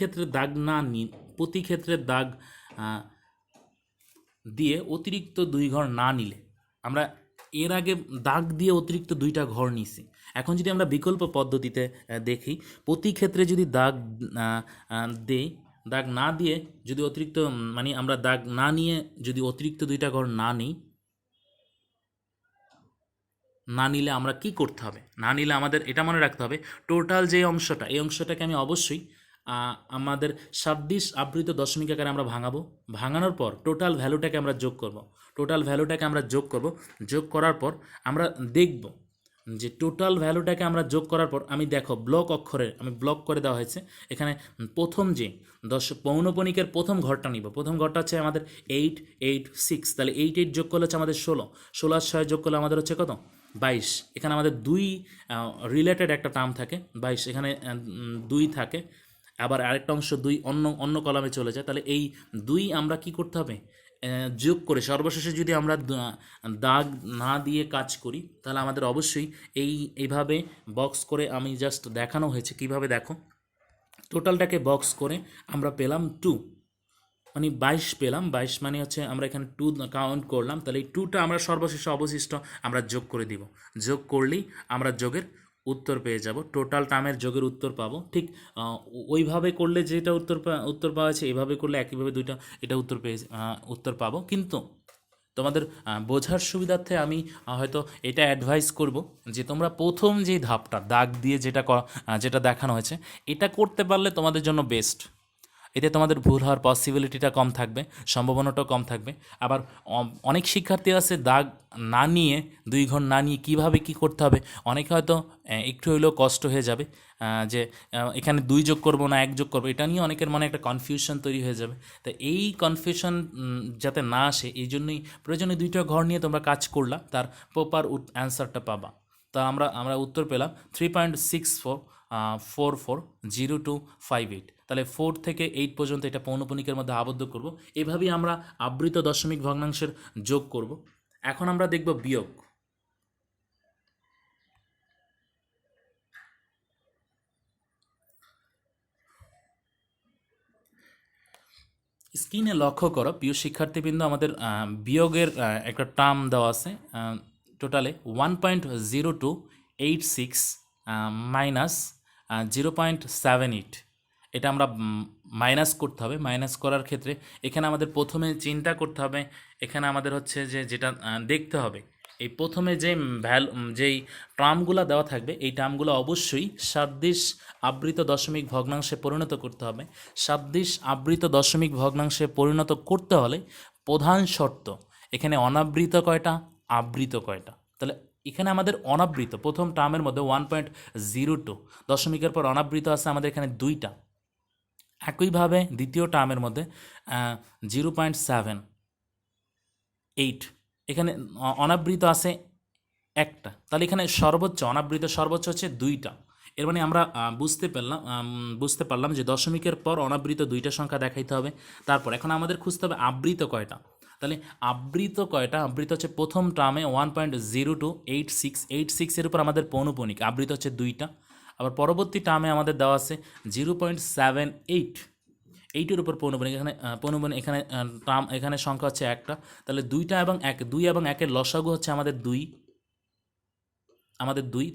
ক্ষেত্রে দাগ দিয়ে অতিরিক্ত 2 ঘর না নিলে, আমরা এর আগে দাগ দিয়ে অতিরিক্ত 2টা ঘর নিছি। এখন যদি আমরা বিকল্প পদ্ধতিতে দেখি, প্রতি ক্ষেত্রে যদি দেই, দাগ না দিয়ে যদি অতিরিক্ত মানে আমরা দাগ না নিয়ে যদি অতিরিক্ত 2টা ঘর না নিলে আমরা কি করতে হবে, না নিলে আমাদের এটা মনে রাখতে হবে, টোটাল যে অংশটা, এই অংশটাকে আমি অবশ্যই আমাদের 27 আবৃত দশমিক আকারে আমরা ভাঙানোর পর টোটাল ভ্যালুটাকে আমরা যোগ করব। যোগ করার পর আমরা দেখব যে টোটাল ভ্যালুটাকে আমরা যোগ করার পর আমি দেখো ব্লক করে দেওয়া হয়েছে এখানে। প্রথম যে পৌনপণিকের প্রথম ঘরটা নিব, প্রথম ঘরটা হচ্ছে আমাদের 886, তাহলে 8 যোগ করলে হচ্ছে আমাদের 16, 16 আর 6 যোগ করলে আমাদের হচ্ছে কত, 22। এখানে আমাদের 2 রিলেটেড একটা টার্ম থাকে, 22 এখানে 2 থাকে, আবার আরেকটা অংশ 2 অন্য কলামে চলে যায়। তাহলে এই 2 আমরা কি করতে হবে, যোগ করে সর্বশেষে যদি আমরা দাগ না দিয়ে কাজ করি, তাহলে আমাদের অবশ্যই এইভাবে বক্স করে, আমি জাস্ট দেখানো হয়েছে কিভাবে, দেখো টোটালটাকে বক্স করে আমরা পেলাম 2, মানে 22 পেলাম। 22 মানে হচ্ছে আমরা এখানে 2 কাউন্ট করলাম, তাহলে এই 2টা আমরা সর্বশেষে অবশিষ্ট আমরা যোগ করে দিব। যোগ করলেই আমরা যোগের উত্তর পেয়ে যাব, টোটাল টার্মের যোগের উত্তর পাবো। ঠিক ওইভাবে করলে যেটা উত্তর পাওয়া যাচ্ছে, এইভাবে করলে একইভাবে এটা উত্তর পাবো। কিন্তু তোমাদের বোঝার সুবিধার্থে আমি হয়তো এটা অ্যাডভাইস করব যে তোমরা প্রথম যে ধাপটা দাগ দিয়ে যেটা দেখানো হয়েছে, এটা করতে পারলে তোমাদের জন্য বেস্ট। এতে তোমাদের ভুল হওয়ার পসিবিলিটিটা কম থাকবে, সম্ভাবনাটাও কম থাকবে। আবার অনেক শিক্ষার্থী আছে দাগ না নিয়ে, 2 ঘর না নিয়ে কীভাবে কী করতে হবে, অনেকে হয়তো একটু হইলেও কষ্ট হয়ে যাবে যে এখানে 2 যোগ করবো না 1 যোগ করবো, এটা নিয়ে অনেকের মনে একটা কনফিউশন তৈরি হয়ে যাবে। তো এই কনফিউশন যাতে না আসে, এই জন্যই প্রয়োজনে 2টা ঘর নিয়ে তোমরা কাজ করলা, তার প্রপার অ্যান্সারটা পাবা। তা আমরা উত্তর পেলাম 3.64440258। তাহলে 4 থেকে 8 পর্যন্ত এটা পৌনপণিকের মধ্যে আবদ্ধ করব। এভাবেই আমরা আবৃত দশমিক ভগ্নাংশের যোগ করব। এখন আমরা দেখব বিয়োগ। স্ক্রিনে লক্ষ্য করো প্রিয় শিক্ষার্থীবৃন্দ, আমাদের বিয়োগের একটা টার্ম দেওয়া আছে টোটালে 1.0286 মাইনাস 0.78। এটা আমরা মাইনাস করতে হবে। মাইনাস করার ক্ষেত্রে এখানে আমাদের প্রথমে চিন্তা করতে হবে, এখানে আমাদের হচ্ছে যে যেটা দেখতে হবে, এই প্রথমে যে যেই টার্মগুলো দেওয়া থাকবে এই টার্মগুলো অবশ্যই সাদৃশ আবৃত দশমিক ভগ্নাংশে পরিণত করতে হবে। সাদৃশ আবৃত দশমিক ভগ্নাংশে পরিণত করতে হলে প্রধান শর্ত, এখানে অনাবৃত কয়টা, আবৃত কয়টা। তাহলে এখানে আমাদের অনাবৃত প্রথম টার্মের মধ্যে 1.02 দশমিকের পর অনাবৃত আছে আমাদের এখানে দুইটা। একইভাবে দ্বিতীয় টার্মের মধ্যে 0.78 এখানে অনাবৃত আছে একটা। তাহলে এখানে সর্বোচ্চ অনাবৃত সর্বোচ্চ হচ্ছে দুইটা। এর মানে আমরা বুঝতে পারলাম যে দশমিকের পর অনাবৃত দুইটা সংখ্যা দেখাইতে হবে। তারপর এখন আমাদের খুঁজতে হবে আবৃত কয়টা। তাহলে আবৃত কয়টা, আবৃত হচ্ছে প্রথম টার্মে 1.0286 এর উপর আমাদের পৌনঃপুনিক আবৃত হচ্ছে দুইটা। আবার পরবর্তী টার্মে আমাদের দেওয়া আছে 0.78, এইটির উপর পৌনঃপুনিক, এখানে পৌনঃপুনিক এখানে টার্ম এখানে সংখ্যা হচ্ছে একটা। তাহলে দুই এবং একের লসাগু হচ্ছে আমাদের দুই।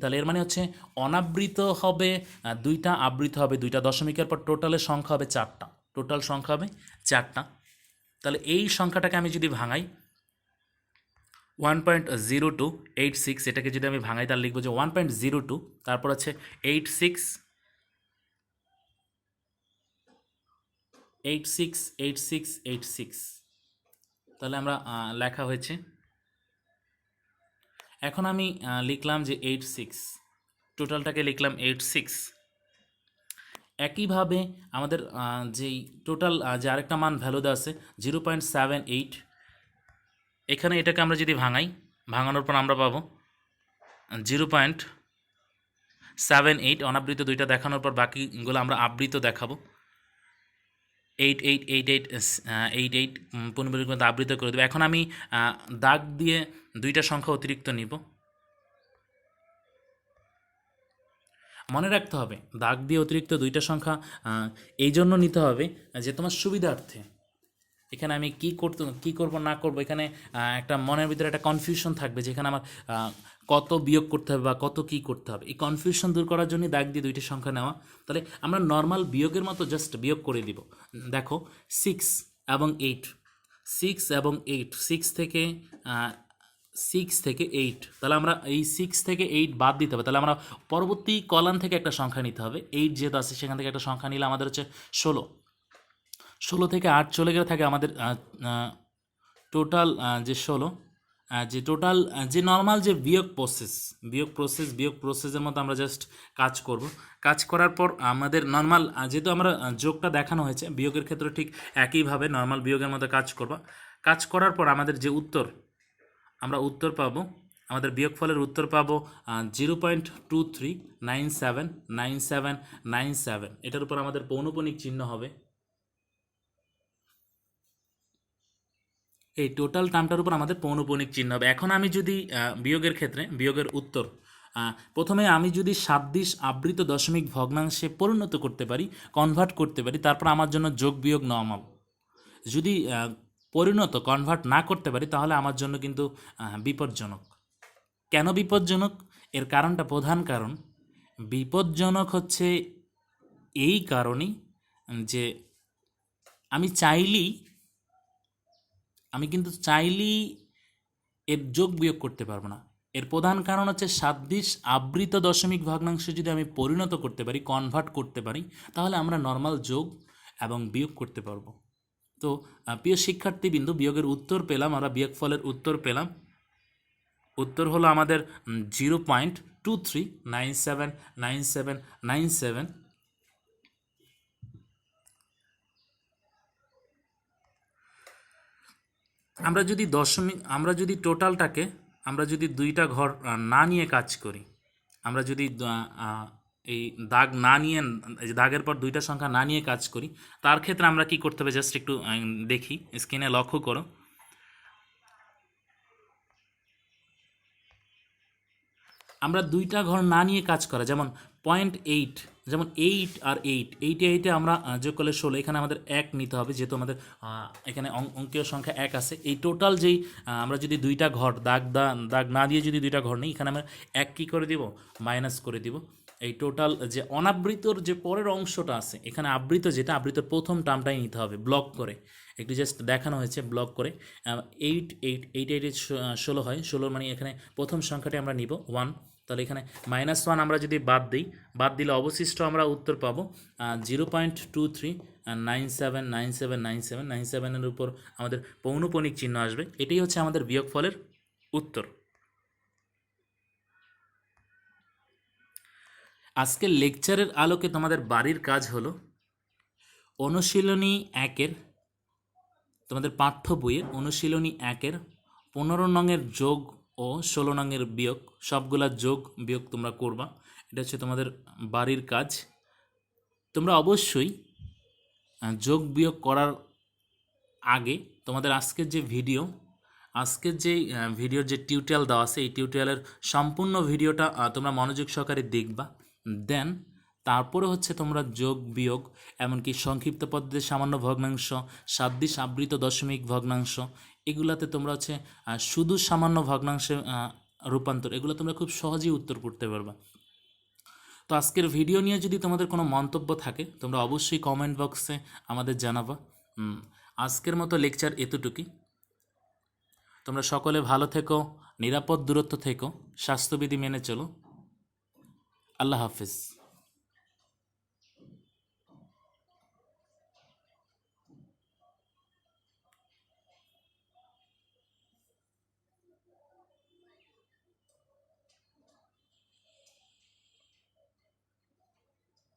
তাহলে এর মানে হচ্ছে অনাবৃত হবে দুইটা, আবৃত হবে দুইটা। দশমিকের পর টোটালের সংখ্যা হবে চারটা, টোটাল সংখ্যা হবে চারটা। তাহলে এই সংখ্যাটাকে আমি যদি ভাঙাই 1.0286, এটাকে যদি আমি ভাঙাই তাহলে লিখবো যে 1.02, তারপর হচ্ছে 86, তাহলে আমরা লেখা হয়েছে। এখন আমি লিখলাম যে 86, টোটালটাকে লিখলাম 86। একইভাবে আমাদের যেই টোটাল যে আরেকটা মান ভ্যালু দেওয়া আছে 0.78, এখানে এটাকে আমরা যদি ভাঙানোর পর আমরা পাবো 0.78। অনাবৃত দুইটা দেখানোর পর বাকিগুলো আমরা আবৃত দেখাবো। 8888 পুনর্বিক আবৃত করে দেবো। এখন আমি দাগ দিয়ে দুইটা সংখ্যা অতিরিক্ত নিব। মনে রাখতে হবে দাগ দিয়ে অতিরিক্ত দুইটা সংখ্যা এই জন্য নিতে হবে যে তোমার সুবিধার্থে। এখানে আমি কি করব না করব, এখানে একটা মনের ভিতরে একটা কনফিউশন থাকবে যে এখানে আমার কত বিয়োগ করতে হবে বা কত কি করতে হবে। এই কনফিউশন দূর করার জন্য দাগ দিয়ে দুইটা সংখ্যা নেওয়া। তাহলে আমরা নর্মাল বিয়োগের মতো জাস্ট বিয়োগ করে দিব। দেখো 6 এবং 8, 6 থেকে 8, তাহলে আমরা এই 6 থেকে 8 বাদ দিতে হবে। তাহলে আমরা পরবর্তী কলাম থেকে একটা সংখ্যা নিতে হবে। 8 যেহেতু আছে সেখান থেকে একটা সংখ্যা নিলে আমাদের হচ্ছে 16 থেকে 8 চলে গেলে থাকে আমাদের টোটাল যে 16, যে টোটাল যে নর্মাল যে বিয়োগ প্রসেসের মতো আমরা জাস্ট কাজ করার পর আমাদের নর্মাল যেহেতু আমরা যোগটা দেখানো হয়েছে, বিয়োগের ক্ষেত্রে ঠিক একইভাবে নর্মাল বিয়োগের মতো কাজ করার পর আমাদের যে আমরা উত্তর পাবো, আমাদের বিয়োগফলের উত্তর পাবো 0.23979797। এটার উপর আমাদের পৌনঃপুনিক চিহ্ন হবে। এই টোটাল টার্মটার উপর আমাদের পৌনঃপুনিক চিহ্ন হবে। এখন আমি যদি বিয়োগের ক্ষেত্রে বিয়োগের উত্তর প্রথমে আমি যদি সাদৃশ আবৃত দশমিক ভগ্নাংশে পরিণত করতে পারি, কনভার্ট করতে পারি, তারপর আমার জন্য যোগ বিয়োগ নর্মাল। যদি কনভার্ট না করতে পারি তাহলে আমার জন্য কিন্তু বিপজ্জনক। কেন বিপজ্জনক? এর কারণটা, প্রধান কারণ বিপজ্জনক হচ্ছে এই কারণেই যে আমি কিন্তু চাইলেই এর যোগ বিয়োগ করতে পারবো না। এর প্রধান কারণ হচ্ছে সাদৃশ আবৃত দশমিক ভগ্নাংশে যদি আমি পরিণত করতে পারি, কনভার্ট করতে পারি, তাহলে আমরা নর্মাল যোগ এবং বিয়োগ করতে পারবো। তো প্রিয় শিক্ষার্থীবৃন্দ, বিয়োগের উত্তর পেলাম, আমরা বিয়োগফলের উত্তর পেলাম। উত্তর হলো আমাদের 0.23979797। আমরা যদি টোটালটাকে আমরা যদি দুইটা ঘর না নিয়ে কাজ করি, আমরা যদি এই দাগ না নিয়ে, দাগের পর দুইটা সংখ্যা না নিয়ে কাজ করি, তার ক্ষেত্রে আমরা কি করতে হবে জাস্ট একটু দেখি, স্ক্রিনে লক্ষ্য করো। আমরা দুইটা ঘর না নিয়ে কাজ করা, যেমন 0.8 যেমন 8 আর 8, এইটে এইটে আমরা যোগ করলে 16, এখানে আমাদের 1 নিতে হবে, যেহেতু আমাদের এখানে অঙ্কীয় সংখ্যা 1 আছে। এই টোটাল যেই আমরা যদি দুইটা ঘর দাগ না দিয়ে যদি দুইটা ঘর নিই, এখানে আমরা 1 কী করে দিব, মাইনাস করে দিব। এই টোটাল যে অনাবৃতর যে পরের অংশটা আছে, এখানে আবৃত যেটা, আবৃতর প্রথম টার্মটাই নিতে হবে ব্লক করে, একটু জাস্ট দেখানো হয়েছে ব্লক করে। 8 8 8 8 16 হয়, 16 মানে এখানে প্রথম সংখ্যাটি আমরা নিব 1, তাহলে এখানে -1 আমরা যদি বাদ দিলে অবশিষ্ট আমরা উত্তর পাবো 0.23979797 উপর আমাদের পৌনঃপুনিক চিহ্ন আসবে। এটাই হচ্ছে আমাদের বিয়োগফলের উত্তর। আজকের লেকচারের আলোকে তোমাদের বাড়ির কাজ হলো অনুশীলনী 1-এর, তোমাদের পাঠ্য বইয়ের অনুশীলনী 1-এর 15 নংয়ের যোগ ও 16 নংয়ের বিয়োগ, সবগুলা যোগ বিয়োগ তোমরা করবা। এটা হচ্ছে তোমাদের বাড়ির কাজ। তোমরা অবশ্যই যোগ বিয়োগ করার আগে তোমাদের আজকের যে ভিডিওর যে টিউটোরিয়াল দেওয়া আছে, এই টিউটোরিয়ালের সম্পূর্ণ ভিডিওটা তোমরা মনোযোগ সহকারে দেখবা। দেন তারপরে হচ্ছে তোমরা যোগ বিয়োগ, এমনকি সংক্ষিপ্ত পদ্ধতিতে সামান্য ভগ্নাংশ, সাদৃশ আবৃত দশমিক ভগ্নাংশ, এগুলাতে তোমরা হচ্ছে শুধু সামান্য ভগ্নাংশে রূপান্তর, এগুলো তোমরা খুব সহজেই উত্তর করতে পারবা। তো আজকের ভিডিও নিয়ে যদি তোমাদের কোনো মন্তব্য থাকে, তোমরা অবশ্যই কমেন্ট বক্সে আমাদের জানাবা। আজকের মতো লেকচার এতটুকুই। তোমরা সকলে ভালো থেকো, নিরাপদ দূরত্ব থেকো, স্বাস্থ্যবিধি মেনে চলো। আল্লাহ হাফিজ।